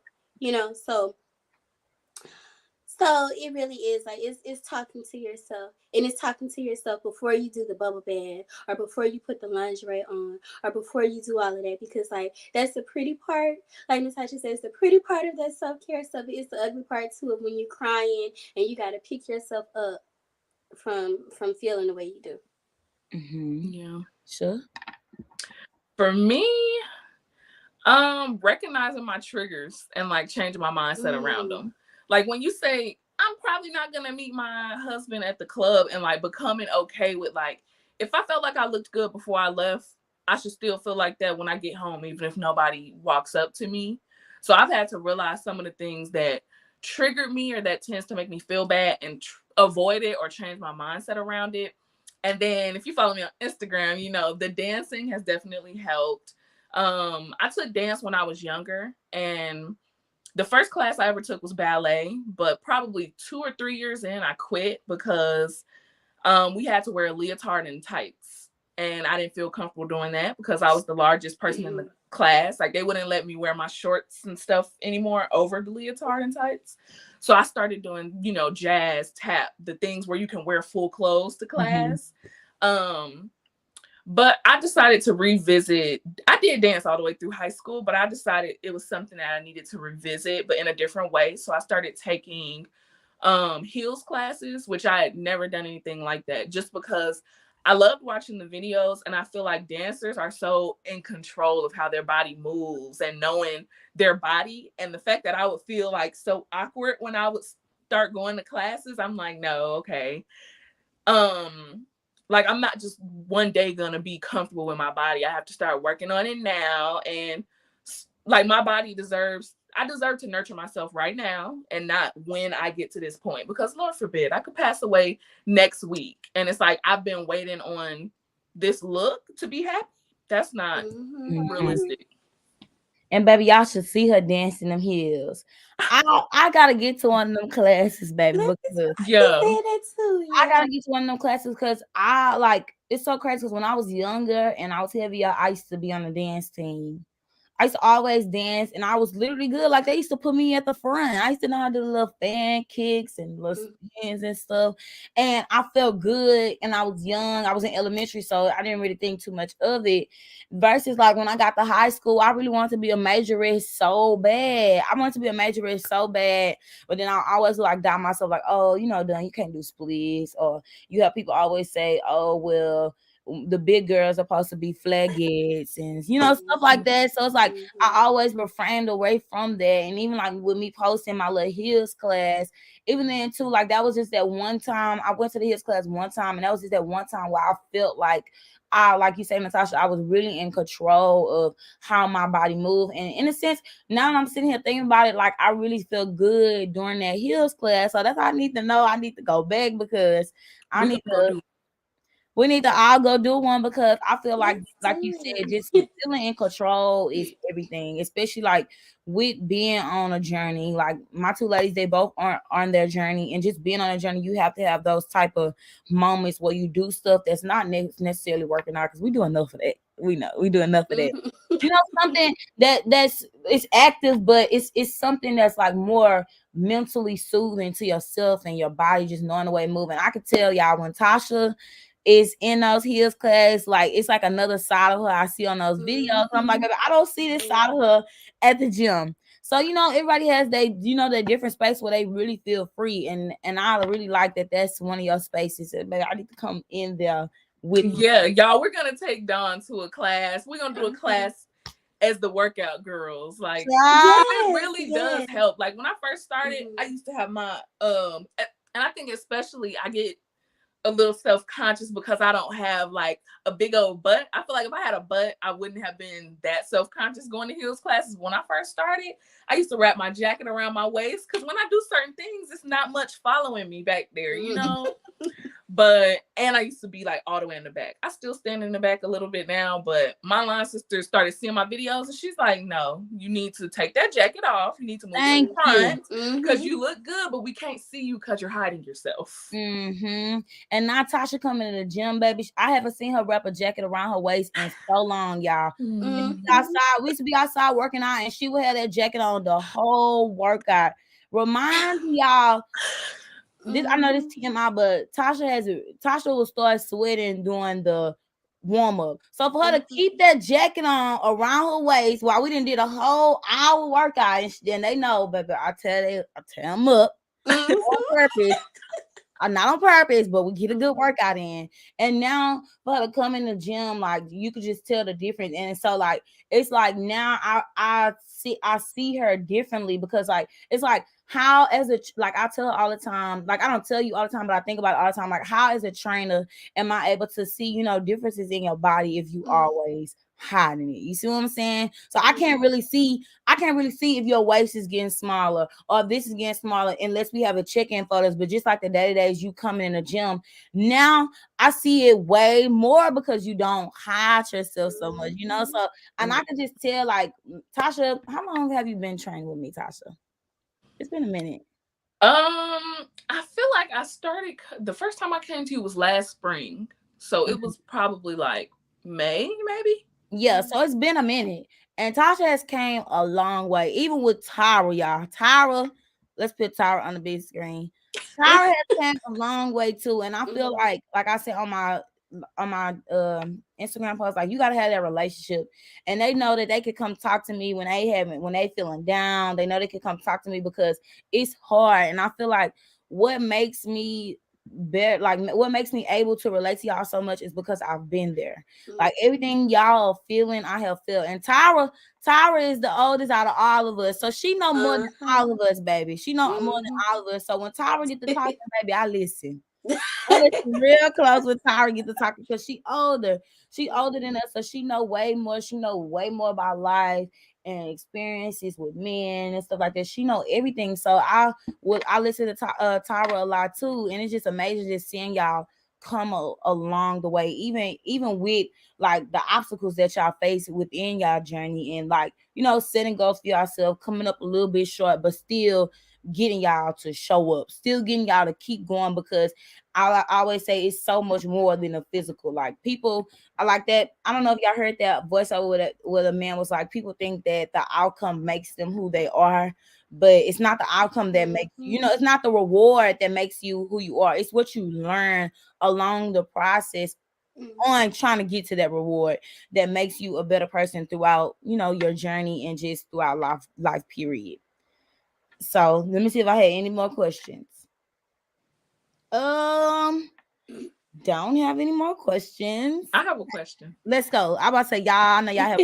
So it really is like it's talking to yourself, and it's talking to yourself before you do the bubble bath or before you put the lingerie on or before you do all of that, because like that's the pretty part. Like Natasha says, the pretty part of that self-care stuff is the ugly part too, of when you're crying and you got to pick yourself up from feeling the way you do. Mm-hmm. Yeah. Sure. For me, recognizing my triggers and like changing my mindset around Mm. them. Like when you say I'm probably not gonna meet my husband at the club, and like becoming okay with like, if I felt like I looked good before I left, I should still feel like that when I get home, even if nobody walks up to me. So I've had to realize some of the things that triggered me or that tends to make me feel bad, and avoid it or change my mindset around it. And then if you follow me on Instagram, the dancing has definitely helped. I took dance when I was younger, and the first class I ever took was ballet, but probably 2 or 3 years in, I quit because we had to wear a leotard and tights. And I didn't feel comfortable doing that because I was the largest person in the class. Like they wouldn't let me wear my shorts and stuff anymore over the leotard and tights. So I started doing, jazz, tap, the things where you can wear full clothes to Mm-hmm. class. Um, but I decided to revisit. I did dance all the way through high school, but I decided it was something that I needed to revisit, but in a different way. So I started taking heels classes, which I had never done anything like that, just because I loved watching the videos, and I feel like dancers are so in control of how their body moves and knowing their body. And the fact that I would feel like so awkward when I would start going to classes, I'm like, no, okay. um like I'm not just one day gonna be comfortable with my body. I have to start working on it now. And like my body I deserve to nurture myself right now, and not when I get to this point, because Lord forbid I could pass away next week, and it's like I've been waiting on this look to be happy. That's not Mm-hmm. Mm-hmm. realistic. And baby, y'all should see her dancing them heels. I gotta get to one of them classes, baby, Let me because be Yeah. saying that too. I Yeah. gotta get to one of them classes because I like it's so crazy because when I was younger and I was heavier, I used to be on the dance team. I used to always dance, and I was literally good. Like they used to put me at the front. I used to know how to do the little fan kicks and little Mm. spins and stuff. And I felt good. And I was young. I was in elementary, so I didn't really think too much of it. Versus like when I got to high school, I really wanted to be a majorist so bad. I wanted to be a majorist so bad, but then I always like doubt myself, like, oh, Dunn, you can't do splits, or you have people always say, oh, well. the big girls are supposed to be flatheads and stuff like that. So it's like I always refrained away from that. And even like with me posting my little heels class, even then too, like that was just that one time I went to the heels class one time, and that was just that one time where I felt like like you say, Natasha, I was really in control of how my body moved. And in a sense, now that I'm sitting here thinking about it, like I really feel good during that heels class. So that's how I need to know. I need to go back because I We need gonna go to do. we need to all go do one because I feel Let's like do you said, it. just feeling in control is everything, especially like with being on a journey. Like my two ladies, they both aren't on their journey, and just being on a journey, you have to have those type of moments where you do stuff that's not necessarily working out because we do enough of that. We know we do enough of that. Something that's it's active, but it's something that's like more mentally soothing to yourself and your body, just knowing the way moving. I could tell y'all when Tasha is in those heels class, like it's like another side of her I see on those videos. I'm like, I don't see this side of her at the gym. So everybody has their different space where they really feel free, and I really like that. That's one of your spaces. Baby, I need to come in there with you. Yeah, y'all, we're gonna take Dawn to a class. We're gonna do a class as the workout girls. Like, Child. because it Yes, really does yes. help. Like when I first started, I used to have my and I think especially I get a little self-conscious because I don't have like a big old butt. I feel like if I had a butt, I wouldn't have been that self-conscious going to heels classes. When I first started, I used to wrap my jacket around my waist because when I do certain things, it's not much following me back there, you know? But and I used to be like all the way in the back. I still stand in the back a little bit now, but my line sister started seeing my videos and she's like, "No, you need to take that jacket off. You need to move to Thank the you. front because you look good, but we can't see you because you're hiding yourself." And Natasha coming to the gym, baby. I haven't seen her wrap a jacket around her waist in so long, y'all. Outside, we used to be outside working out, and she would have that jacket on the whole workout. Remind y'all, this I know this TMI, but Tasha will start sweating during the warm up. So for her to keep that jacket on around her waist while we didn't did a whole hour workout, and then they know, baby, I tear them up on purpose. Not on purpose, but we get a good workout in. And now for her to come in the gym, like you could just tell the difference. And so like it's like now I see her differently because like it's like how as a like I tell her all the time, like I don't tell you all the time, but I think about it all the time. Like how as a trainer am I able to see differences in your body if you always hiding it? You see what I'm saying? So I can't really see if your waist is getting smaller or if this is getting smaller unless we have a check-in photos. But just like the day days you coming in the gym, now I see it way more because you don't hide yourself so much, So and I can just tell, like, Tasha, how long have you been training with me, Tasha? It's been a minute. I feel like I started the first time I came to you was last spring. So it was probably like May, maybe. Yeah, so it's been a minute. And Tasha has came a long way, even with Tyra, y'all. Tyra, let's put Tyra on the big screen. Tyra has came a long way too. And I feel like I said on my Instagram post, like you gotta have that relationship. And they know that they could come talk to me when they feeling down. They know they could come talk to me because it's hard. And I feel like what makes me better, like what makes me able to relate to y'all so much is because I've been there. Like everything y'all are feeling, I have felt. And Tyra is the oldest out of all of us, so she know more than all of us, baby. She know more than all of us. So when Tyra get to talking, baby, I listen. I listen real close with Tyra get to talking because she older. She older than us, so she know way more. She know way more about life and experiences with men and stuff like that. She know everything. So I listen to Tyra a lot too, and it's just amazing just seeing y'all come along the way, even with like the obstacles that y'all face within y'all journey, and like setting goals for yourself, coming up a little bit short, but still getting y'all to show up, still getting y'all to keep going because I always say it's so much more than a physical. Like people, I like that. I don't know if y'all heard that voiceover where a man was like, people think that the outcome makes them who they are, but it's not the outcome that makes it's not the reward that makes you who you are. It's what you learn along the process on trying to get to that reward that makes you a better person throughout your journey and just throughout life period. So let me see if I had any more questions. Um, don't have any more questions. I have a question. Let's go. I'm about to say y'all. I know y'all have.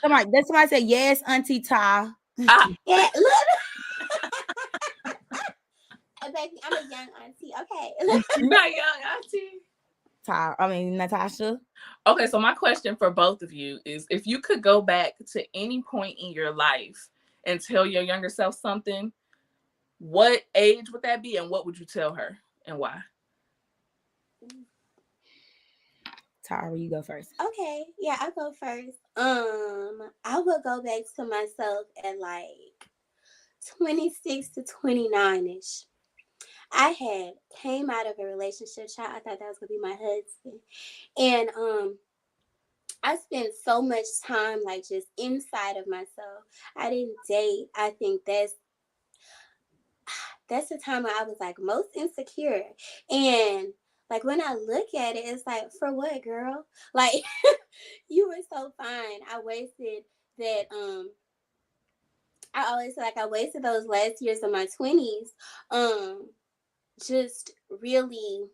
Somebody, did somebody say yes, Auntie Ty? Ah, Yeah, look. Baby, I'm a young auntie. Okay. you not young, auntie. Ty, I mean Natasha. Okay, so my question for both of you is if you could go back to any point in your life and tell your younger self something, what age would that be and what would you tell her and why? Tyra, you go first. Okay, yeah, I'll go first. I will go back to myself at like 26 to 29-ish. I had came out of a relationship, child. I thought that was gonna be my husband. And I spent so much time like just inside of myself. I didn't date. I think that's the time where I was like most insecure. And like when I look at it, it's like, for what, girl? Like you were so fine. That I always feel like I wasted those last years of my 20s just really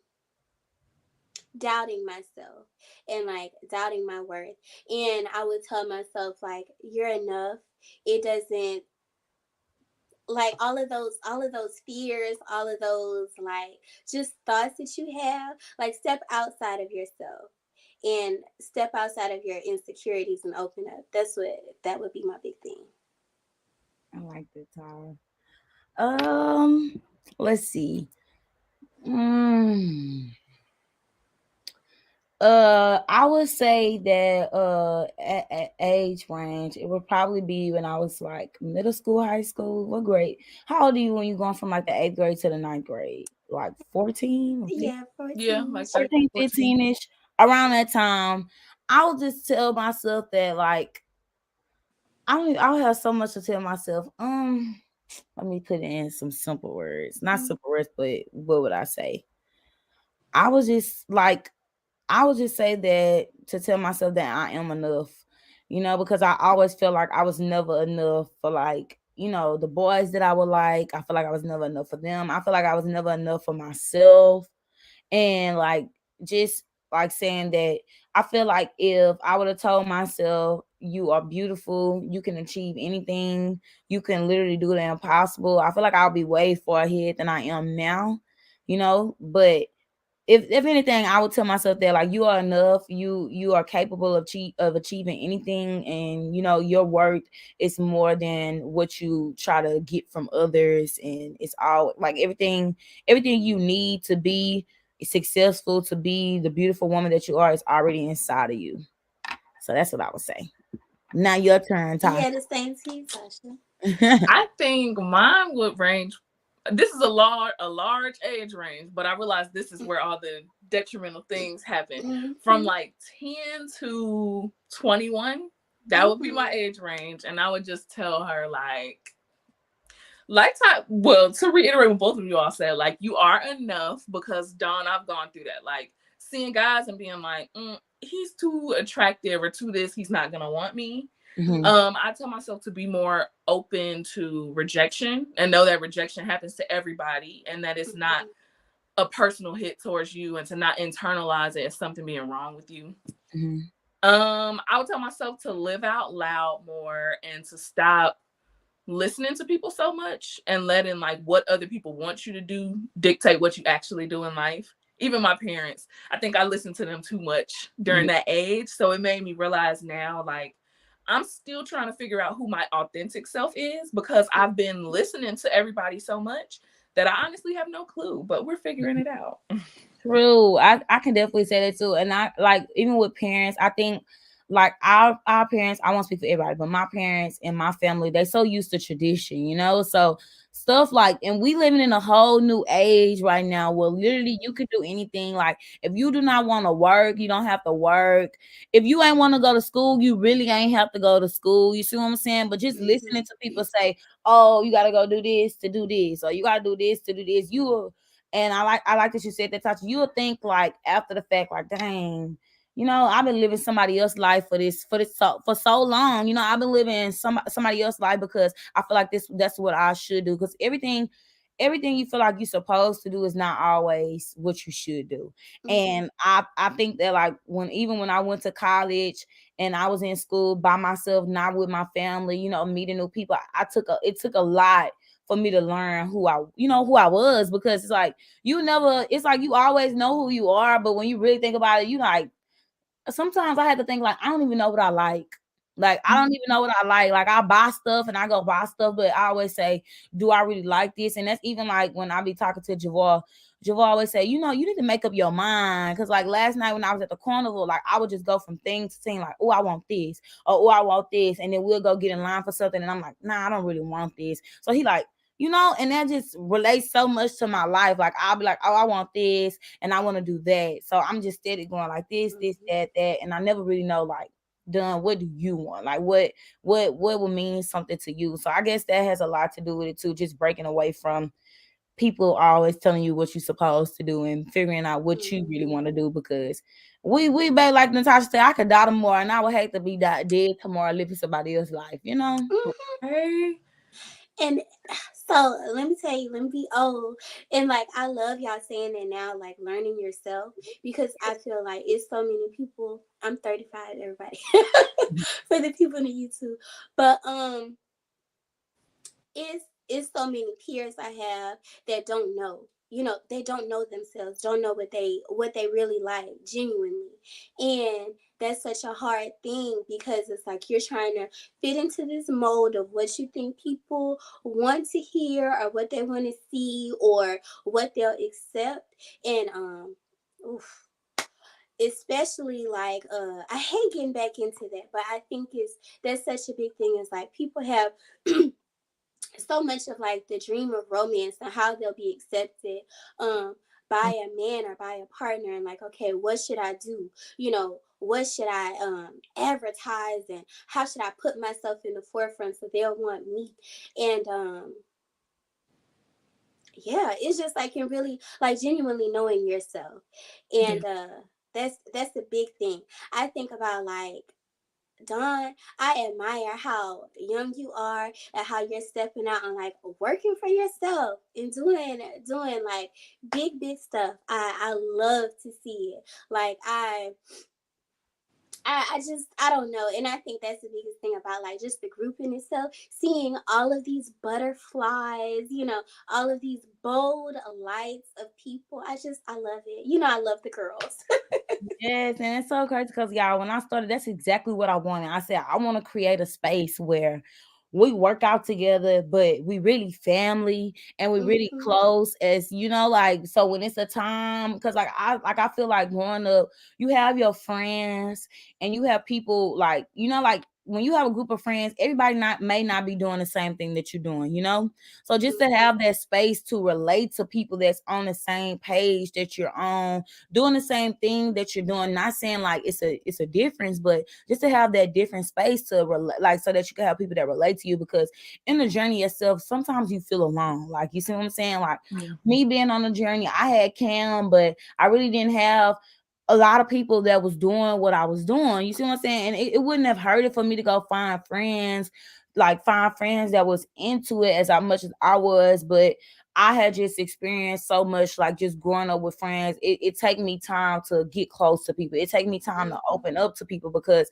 doubting myself and like doubting my worth. And I would tell myself like, you're enough. It doesn't, like, all of those fears, all of those like just thoughts that you have, like step outside of yourself and step outside of your insecurities and open up. That would be my big thing. I like that, Tyra. Let's see. Mm. I would say that at age range, it would probably be when I was like middle school, high school. What grade? How old are you when you going from like the eighth grade to the ninth grade? Like 14 or 15? Yeah, Yeah, 14. like 13, 14, 14. 15 ish. Around that time, I would just tell myself that like I'll have so much to tell myself. Let me put it in some simple words. Not simple words, but what would I say? I was just like I would just say that to tell myself that I am enough, because I always felt like I was never enough for like, the boys that I would like. I feel like I was never enough for them. I feel like I was never enough for myself. And like just like saying that I feel like if I would have told myself you are beautiful, you can achieve anything, you can literally do the impossible, I feel like I'll be way far ahead than I am now, but if anything, I would tell myself that like you are enough, you are capable of achieving anything, and your worth is more than what you try to get from others, and it's all like everything you need to be successful, to be the beautiful woman that you are, is already inside of you. So that's what I would say. Now your turn, Tasha. Yeah, the same to you, Tasha. I think mine would range. This is a large age range, but I realize this is where all the detrimental things happen. From Mm-hmm. like 10 to 21, that would be my Mm-hmm. age range, and I would just tell her well, to reiterate what both of you all said, like you are enough, because Dawn, I've gone through that, like seeing guys and being like, he's too attractive or too this, he's not gonna want me. Mhm. I tell myself to be more open to rejection and know that rejection happens to everybody and that it's not a personal hit towards you, and to not internalize it as something being wrong with you. Mhm. I would tell myself to live out loud more and to stop listening to people so much and letting like what other people want you to do dictate what you actually do in life. Even my parents, I think I listened to them too much during Mhm. that age, so it made me realize now like I'm still trying to figure out who my authentic self is, because I've been listening to everybody so much that I honestly have no clue, but we're figuring it out. True. I can definitely say that too. And I like, even with parents, I think like our parents, I won't speak for everybody, but my parents and my family, they so used to tradition. So stuff like, and we living in a whole new age right now where literally you could do anything. Like if you do not want to work, you don't have to work. If you ain't want to go to school, you really ain't have to go to school. You see what I'm saying? But just listening to people say, oh, you gotta go do this to do this, or you gotta do this to do this, and I like that you said that, Tasha. You would think like after the fact, like, dang, I've been living somebody else's life for so long. I've been living somebody else's life because I feel like that's what I should do. Because everything you feel like you're supposed to do is not always what you should do. Mm-hmm. And I think that like when I went to college and I was in school by myself, not with my family, meeting new people, it took a lot for me to learn who I was, because it's like you always know who you are, but when you really think about it, you like sometimes I had to think like I don't even know what I like. Like I don't even know what I like. Like I buy stuff and I go buy stuff, but I always say, do I really like this? And that's even like when I be talking to Javar. Javar always say, you need to make up your mind. Cause like last night when I was at the carnival, like I would just go from thing to thing, like, oh, I want this, or oh, I want this, and then we'll go get in line for something, and I'm like, nah, I don't really want this. So he like, and that just relates so much to my life. Like I'll be like, oh, I want this and I want to do that. So I'm just steady going like this, that, and I never really know like, done, what do you want? Like what will mean something to you? So I guess that has a lot to do with it too. Just breaking away from people always telling you what you're supposed to do and figuring out what you really Mm-hmm. want to do, because we like Natasha said, I could die tomorrow and I would hate to be dead tomorrow living somebody else's life. Mm-hmm. Hey. And so let me tell you, let me be old. And like I love y'all saying that now, like learning yourself, because I feel like it's so many people. I'm 35, everybody. For the people in the YouTube. But it's so many peers I have that don't know. They don't know themselves, don't know what they really like genuinely. And that's such a hard thing, because it's like you're trying to fit into this mold of what you think people want to hear, or what they want to see, or what they'll accept. And oof, especially like I hate getting back into that, but I think that's such a big thing. Is like people have so much of like the dream of romance and how they'll be accepted by a man or by a partner, and like, okay, what should I do? What should I advertise, and how should I put myself in the forefront so they'll want me? And yeah, it's just like in really like genuinely knowing yourself. Yeah. And that's a big thing. I think about like, Dawn, I admire how young you are and how you're stepping out and like working for yourself and doing like big stuff. I love to see it. Like I don't know. And I think that's the biggest thing about like just the group in itself. Seeing all of these butterflies, all of these bold lights of people. I love it. I love the girls. Yes, and it's so crazy because y'all, when I started, that's exactly what I wanted. I said I want to create a space where we work out together, but we really family and we really Mm-hmm. close, as like, so when it's a time, because I feel like growing up, you have your friends and you have people like, like when you have a group of friends, everybody may not be doing the same thing that you're doing. So just to Mm-hmm. have that space to relate to people that's on the same page that you're on, doing the same thing that you're doing, not saying like it's a difference, but just to have that different space to relate, like so that you can have people that relate to you, because in the journey itself sometimes you feel alone, like, you see what I'm saying, like Yeah. me being on the journey, I had Cam, but I really didn't have a lot of people that was doing what I was doing, you see what I'm saying, and it wouldn't have hurt it for me to go find friends that was into it as much as I was, but I had just experienced so much, like just growing up with friends. It take me time to get close to people. It take me time to Mm-hmm. open up to people, because,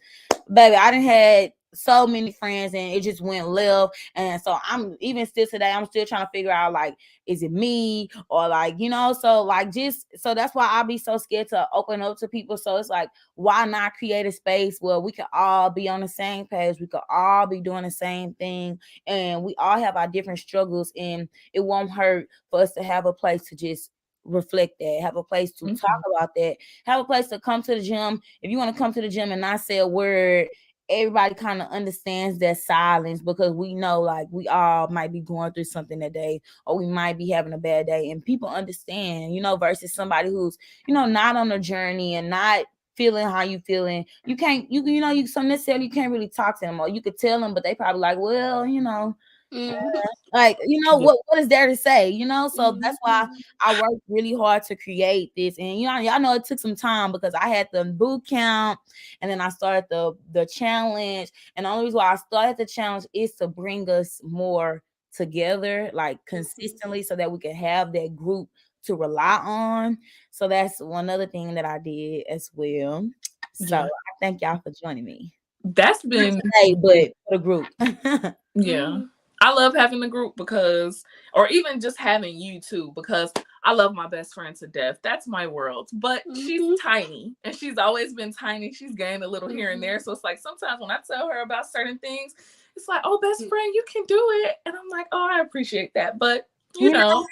baby, I didn't had so many friends and it just went left. And so I'm even still today, I'm still trying to figure out like, is it me or like, so like just so that's why I'll be so scared to open up to people. So it's like, why not create a space where we can all be on the same page? We could all be doing the same thing, and we all have our different struggles, and it won't hurt for us to have a place to just reflect that, have a place to talk Mhm. about that, have a place to come to the gym. If you want to come to the gym and not say a word, everybody kind of understands that silence, because we know like we all might be going through something that day, or we might be having a bad day, and people understand, versus somebody who's, not on the journey and not feeling how you feeling. You can't, you so necessarily you can't really talk to them, or you could tell them, but they probably like, well, Mm-hmm. like, Yeah. what is there to say, so that's why Mm-hmm. I worked really hard to create this. And y'all know it took some time, because I had the boot camp, and then I started the challenge. And the only reason why I started the challenge is to bring us more together, like consistently, so that we can have that group to rely on. So that's one other thing that I did as well. So Yeah. I thank y'all for joining me. That's Not been today, but for the group. yeah. I love having the group because, or even just having you too, because I love my best friend to death. That's my world. But she's tiny and she's always been tiny. She's gained a little here and there. So it's like sometimes when I tell her about certain things, it's like, oh, best friend, you can do it. And I'm like, oh, I appreciate that. But, you You know, know,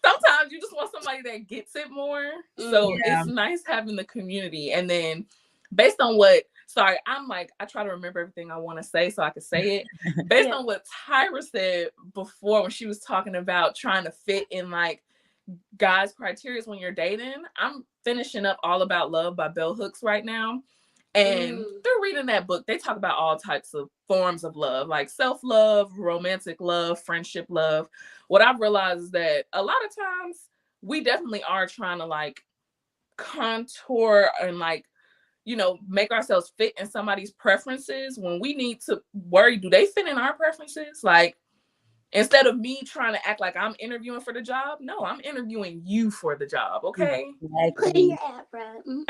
sometimes you just want somebody that gets it more. So yeah. it's nice having the community. And then based on what, sorry, I'm like, I try to remember everything I want to say so I can say it. Based on what Tyra said before when she was talking about trying to fit in like guys' criteria when you're dating, I'm finishing up All About Love by Bell Hooks right now. And through reading that book, they talk about all types of forms of love, like self-love, romantic love, friendship love. What I've realized is that a lot of times we definitely are trying to like contour and like, you know, make ourselves fit in somebody's preferences when we need to worry, do they fit in our preferences? Like, instead of me trying to act like I'm interviewing for the job, no, I'm interviewing you for the job, okay? Put in Exactly. your app, bro.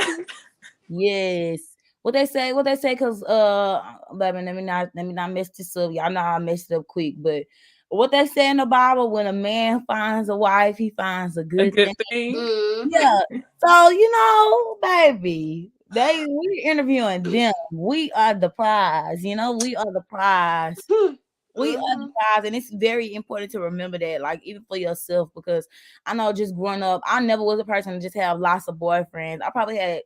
Yes. What they say, cause baby, let me not mess this up. Y'all know I messed it up quick, but what they say in the Bible, when a man finds a wife, he finds a A good good thing. thing. Yeah. So baby, we're interviewing them. We are the prize, we are the prize. We are the prize, and it's very important to remember that, like even for yourself, because I know just growing up, I never was a person to just have lots of boyfriends. I probably had,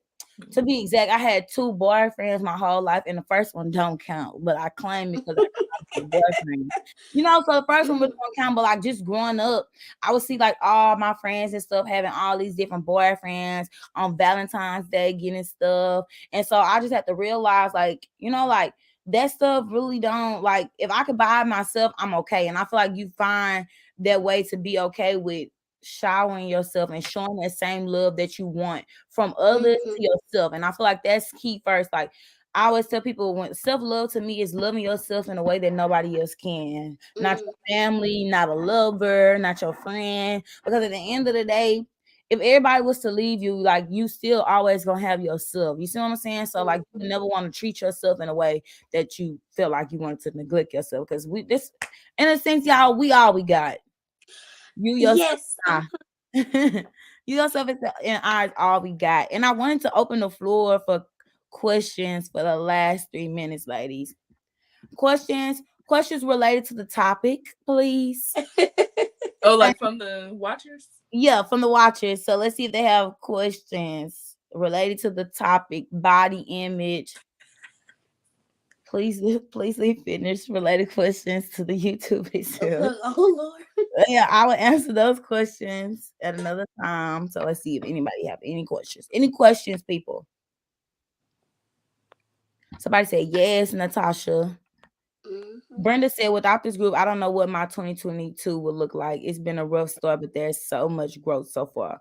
to be exact, I had 2 boyfriends my whole life, and the first one don't count, but I claim it because I got boyfriends. So the first one really don't count, but like just growing up, I would see like all my friends and stuff having all these different boyfriends on Valentine's Day, getting stuff, and so I just had to realize, like like that stuff really don't, like, if I could buy it myself, I'm okay. And I feel like you find that way to be okay with showering yourself and showing that same love that you want from others to yourself. And I feel like that's key first. Like I always tell people, when self-love to me is loving yourself in a way that nobody else can. Not your family, not a lover, not your friend. Because at the end of the day, if everybody was to leave you, like you still always gonna have yourself. You see what I'm saying? So like you never want to treat yourself in a way that you feel like you wanted to neglect yourself. Because we this in a sense, y'all, we all we got. You yourself Yes. and I. You yourself and I is all we got. And I wanted to open the floor for questions for the last 3 minutes, ladies. Questions related to the topic, please. Oh, like from the watchers? Yeah, from the watchers. So let's see if they have questions related to the topic, body image. Please, please leave fitness related questions to the YouTube itself. Oh Lord. Yeah, I will answer those questions at another time. So let's see if anybody have any questions. Any questions, people? Somebody said yes, Natasha. Brenda said, without this group, I don't know what my 2022 would look like. It's been a rough start, but there's so much growth so far.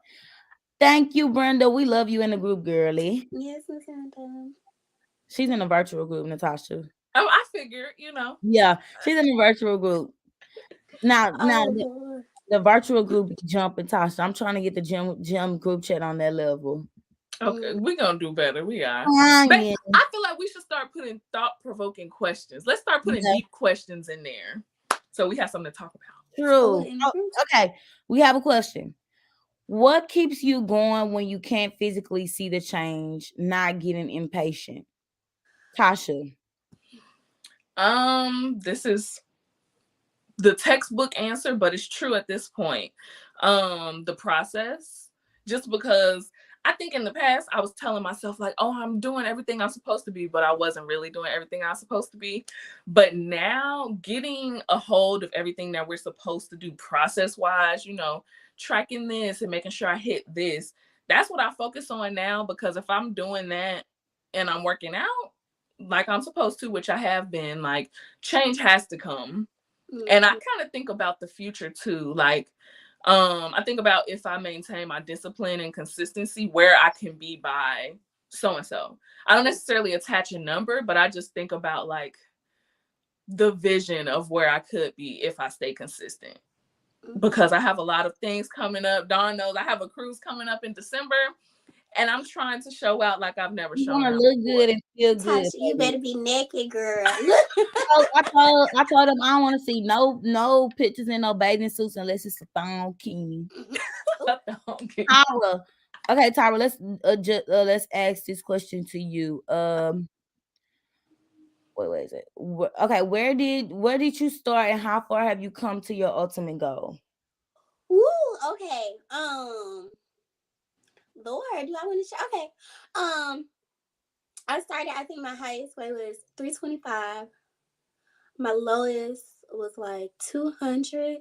Thank you, Brenda. We love you in the group, girly. Yes, Miss Santa. She's in a virtual group, Natasha. Oh, I figure, Yeah, she's in a virtual group. Now, Oh Lord. the virtual group jumping, Tasha. I'm trying to get the gym group chat on that level. Okay, we're gonna do better. We are. But Yeah. I feel like we should start putting thought-provoking questions. Let's start putting deep questions in there, so we have something to talk about. True. Oh, okay, we have a question. What keeps you going when you can't physically see the change? Not getting impatient, Tasha. This is the textbook answer, but it's true at this point. The process, just because I think in the past I was telling myself like, oh, I'm doing everything I'm supposed to be, but I wasn't really doing everything I was supposed to be. But now getting a hold of everything that we're supposed to do process wise, tracking this and making sure I hit this, that's what I focus on now, because if I'm doing that and I'm working out like I'm supposed to, which I have been, like change has to come. And I kind of think about the future too. Like, I think about if I maintain my discipline and consistency, where I can be by so and so. I don't necessarily attach a number, but I just think about like the vision of where I could be if I stay consistent. Because I have a lot of things coming up. Dawn knows I have a cruise coming up in December, and I'm trying to show out like I've never You shown want to out look before. good and feel good, Tasha, you baby. better be naked, girl. I told him I don't want to see no pictures in no bathing suits unless it's a thong bikini. Okay. Tyra, okay, Tyra, let's ask this question to you. What is it? Okay, where did you start and how far have you come to your ultimate goal? Woo, okay. Lord, do I want to share? Okay. I started, I think my highest weight was 325. My lowest was like 200.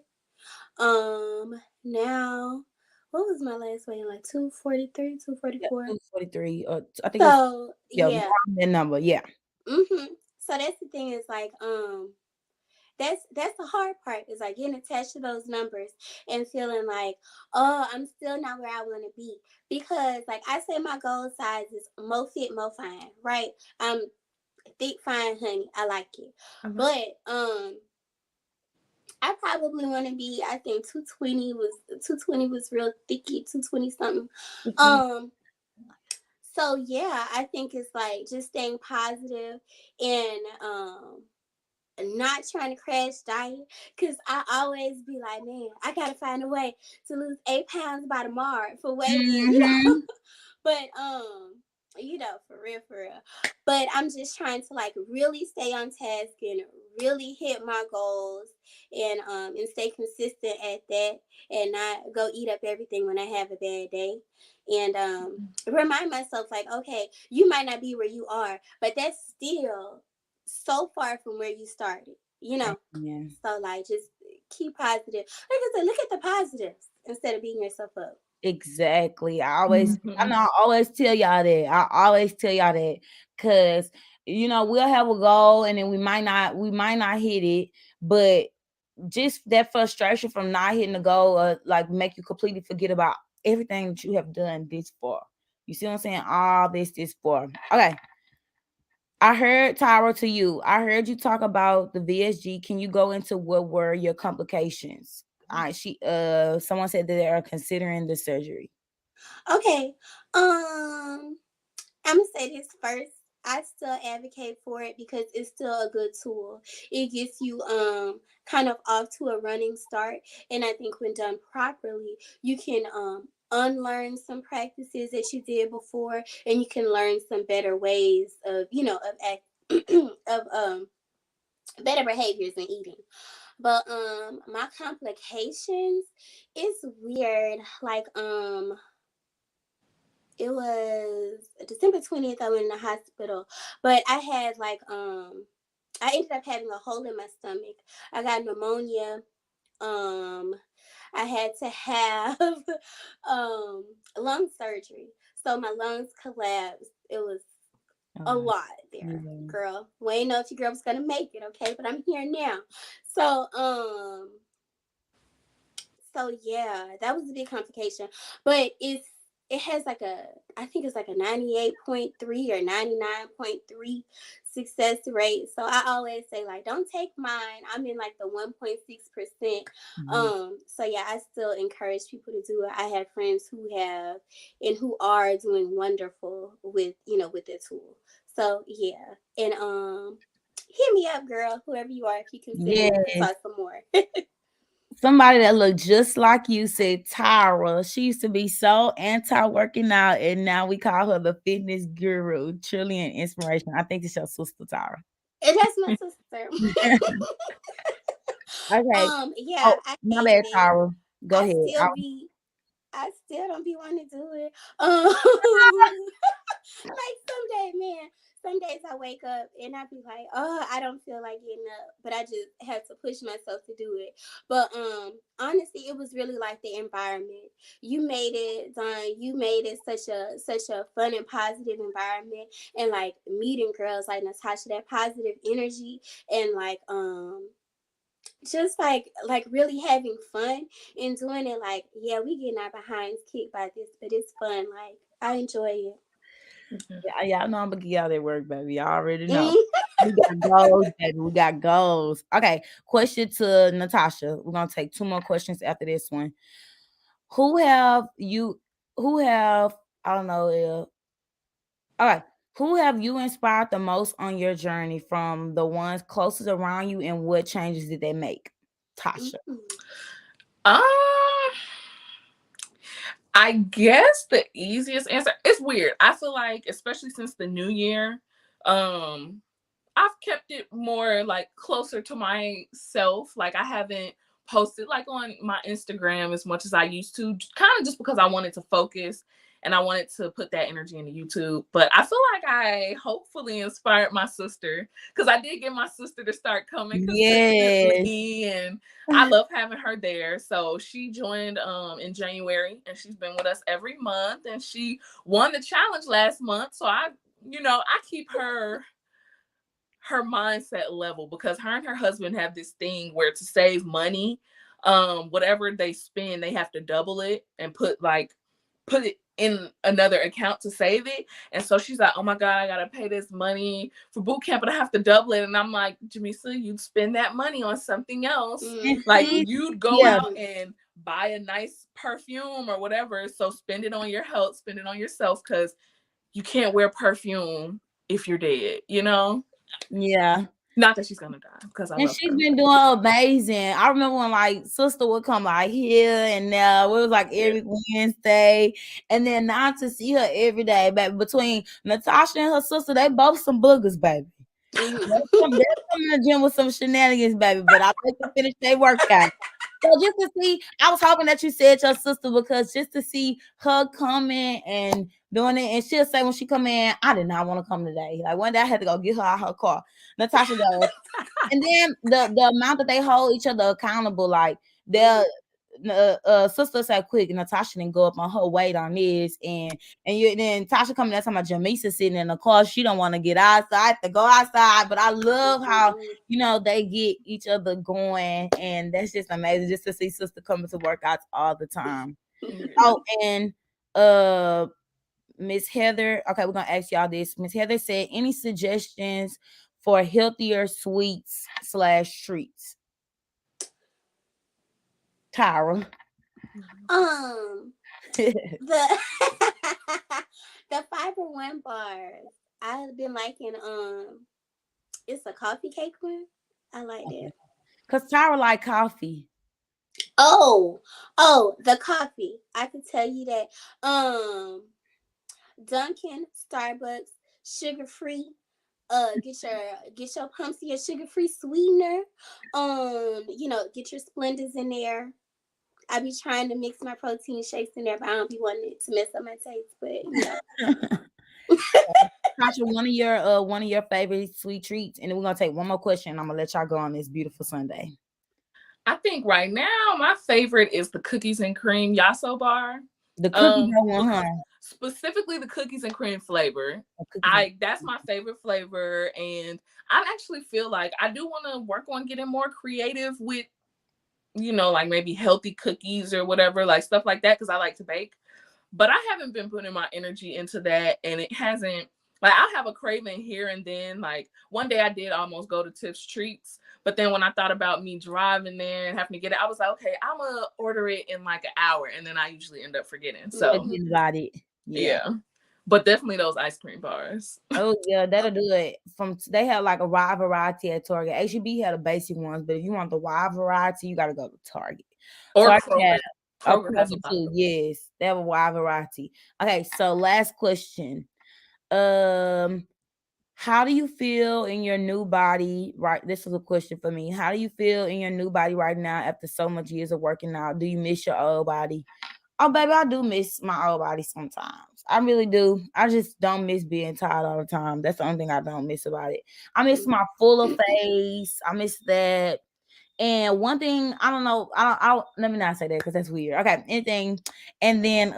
Now, what was my last weight? Like 243, Yeah, 244. 243. I think it was, So, yeah, yeah. around that number. Yeah. So that's the thing is like, that's the hard part is like getting attached to those numbers and feeling like, oh, I'm still not where I want to be. Because like I say my goal size is more fit, more fine, right? I'm thick, fine, honey. I like it. But I probably want to be, I think 220 was real thicky, 220 something. So yeah, I think it's like just staying positive and not trying to crash diet, because I always be like, man, I gotta find a way to lose 8 pounds by tomorrow for weigh-in. But for real. But I'm just trying to like really stay on task and really hit my goals and stay consistent at that and not go eat up everything when I have a bad day. And remind myself like, okay, you might not be where you are, but that's still so far from where you started. Yeah. So like just keep positive. Like I said, look at the positives instead of beating yourself up. Exactly. I always tell y'all that. Cause we'll have a goal and then we might not hit it, but just that frustration from not hitting the goal like make you completely forget about everything that you have done this far. You see what I'm saying? All this far. Okay. I heard Tyra to you. I heard you talk about the VSG. Can you go into what were your complications? Someone said that they are considering the surgery. Okay. I'm gonna say this first. I still advocate for it because it's still a good tool. It gets you kind of off to a running start, and I think when done properly, you can unlearn some practices that you did before, and you can learn some better ways of of act of better behaviors in eating. But my complications is weird. Like it was December 20th. I went in the hospital, but I had like I ended up having a hole in my stomach. I got pneumonia. Um, I had to have lung surgery, so my lungs collapsed. It was a lot there, Yeah. girl. We ain't know if your girl was gonna make it, okay? But I'm here now. So yeah, that was a big complication. But it has like I think it's like a 98.3 or 99.3 success rate. So I always say like don't take mine. I'm in like the 1.6%. So yeah, I still encourage people to do it. I have friends who have and who are doing wonderful with the tool. So yeah. And hit me up, girl, whoever you are, if you consider it, we can Yes. talk some more. Somebody that looked just like you said Tyra. She used to be so anti working out, and now we call her the fitness guru. Truly an inspiration. I think it's your sister Tyra. And that's my sister. Okay. Yeah, Oh, I my hated bad, it. Tyra. Go I ahead. still be I still don't be wanting to do it. Like some days I wake up and I be like, oh, I don't feel like getting up, but I just have to push myself to do it. But honestly, it was really like the environment. You made it, Don. You made it such a fun and positive environment, and like meeting girls like Natasha, that positive energy, and like just like really having fun and doing it. Like, yeah, we getting our behinds kicked by this, but it's fun. Like, I enjoy it. Yeah, y'all know I'm gonna give y'all that work, baby. Y'all already know. Mm. We got goals, baby. We got goals. Okay. Question to Natasha. We're gonna take two more questions after this one. Who have you? Who have? I don't know. All right. Who have you inspired the most on your journey from the ones closest around you, and what changes did they make? Tasha. Mm. Um, I guess the easiest answer, it's weird. I feel like, especially since the new year, um, I've kept it more like closer to myself. Like I haven't posted like on my Instagram as much as I used to, kind of just because I wanted to focus and I wanted to put that energy into YouTube. But I feel like I hopefully inspired my sister, because I did get my sister to start coming Yes. consistently, and I love having her there. So she joined in January, and she's been with us every month, and she won the challenge last month. So I keep her mindset level, because her and her husband have this thing where to save money, whatever they spend, they have to double it and put it in another account to save it. And so she's like, oh my God, I gotta pay this money for boot camp, but I have to double it. And I'm like, Jamisa, you'd spend that money on something else. And Like see, you'd go yeah, out and buy a nice perfume or whatever. So spend it on your health, spend it on yourself, because you can't wear perfume if you're dead. yeah. Not that she's gonna die, because I And love she's her. been doing amazing. I remember when like sister would come like here and there. It was like Yeah. every Wednesday. And then now to see her every day, baby. Between Natasha and her sister, they both some boogers, baby. They're coming to the gym with some shenanigans, baby. But I like to finish their workout. So just to see, I was hoping that you said your sister, because just to see her coming and doing it, and she'll say when she come in, I did not want to come today. Like one day I had to go get her out her car. Natasha goes, and then the amount that they hold each other accountable, like their sister said, quick, Natasha didn't go up on her weight on this, and then Tasha coming there talking about Jamisa sitting in the car, she don't want to get outside to go outside. But I love how they get each other going, and that's just amazing just to see sister coming to workouts all the time. Oh, and Miss Heather, okay, we're gonna ask y'all this. Miss Heather said, any suggestions for healthier sweets/treats? Tyra. The the Fiber One bars. I've been liking it's a coffee cake one. I like that. Cause Tyra like coffee. The coffee. I can tell you that. Dunkin', Starbucks, sugar free. Get your pumps, your sugar free sweetener. Get your Splendors in there. I be trying to mix my protein shakes in there, but I don't be wanting it to mess up my taste. But Tasha, one of your favorite sweet treats, and then we're gonna take one more question. And I'm gonna let y'all go on this beautiful Sunday. I think right now my favorite is the cookies and cream Yasso bar. The cookie dough one, huh? Specifically the cookies and cream flavor. That's my favorite flavor, and I actually feel like I do want to work on getting more creative with, like maybe healthy cookies or whatever, like stuff like that, because I like to bake. But I haven't been putting my energy into that, and it hasn't. Like I have a craving here and then. Like one day I did almost go to Tips Treats, but then when I thought about me driving there and having to get it, I was like, okay, I'm gonna order it in like an hour, and then I usually end up forgetting. So got it. Yeah. But definitely those ice cream bars. Oh yeah, that'll do it. They have like a wide variety at Target. HEB had the basic ones, but if you want the wide variety, you gotta go to Target. Or Target Kroger. Kroger has a too. Yes, they have a wide variety. Okay, so last question. How do you feel in your new body? Right, this is a question for me. How do you feel in your new body right now after so much years of working out? Do you miss your old body? Oh, baby, I do miss my old body sometimes. I really do. I just don't miss being tired all the time. That's the only thing I don't miss about it. I miss my fuller face. I miss that. And one thing, I don't know. I don't let me not say that because that's weird. Okay, anything. And then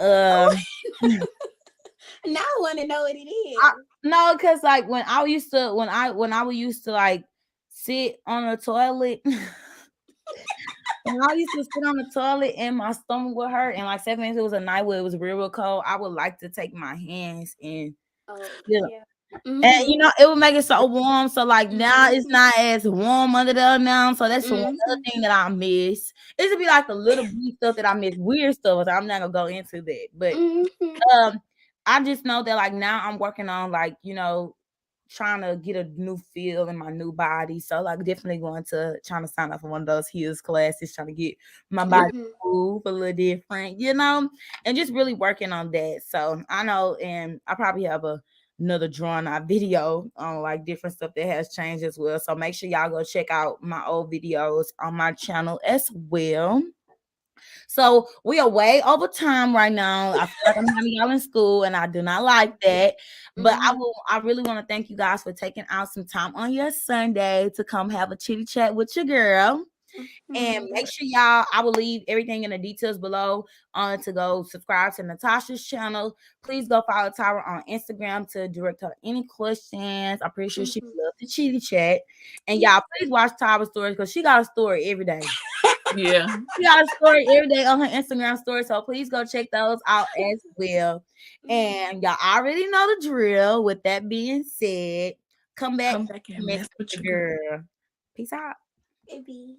now I want to know what it is. No, because like when I would used to like sit on the toilet. When I used to sit on the toilet and my stomach would hurt, and like 7 minutes, it was a night where it was real, real cold. I would like to take my hands and And Mhm. it would make it so warm. So like now it's Mhm. not as warm under there now. So that's one other Mhm. thing that I miss. It should be like the little brief stuff that I miss, weird stuff. So I'm not gonna go into that. But Mhm. um I just know that like now I'm working on like, trying to get a new feel in my new body. So like definitely trying to sign up for one of those heels classes, trying to get my body Mhm. move a little different, and just really working on that. So I know, and I probably have another drawn out video on like different stuff that has changed as well. So make sure y'all go check out my old videos on my channel as well. So we are way over time right now. I feel like I'm having y'all in school, and I do not like that. But Mhm. I really want to thank you guys for taking out some time on your Sunday to come have a chitty chat with your girl. And Mhm. make sure y'all, I will leave everything in the details below to go subscribe to Natasha's channel. Please go follow Tyra on Instagram to direct her any questions. I'm pretty sure she Mhm. would love to chitty chat. And Yeah. y'all, please watch Tyra's stories because she got a story every day. Yeah. She got a story every day on her Instagram story. So please go check those out as well. Mhm. And y'all already know the drill. With that being said, come back Come back and and mess mess with with your your girl. girl. Peace out. Maybe.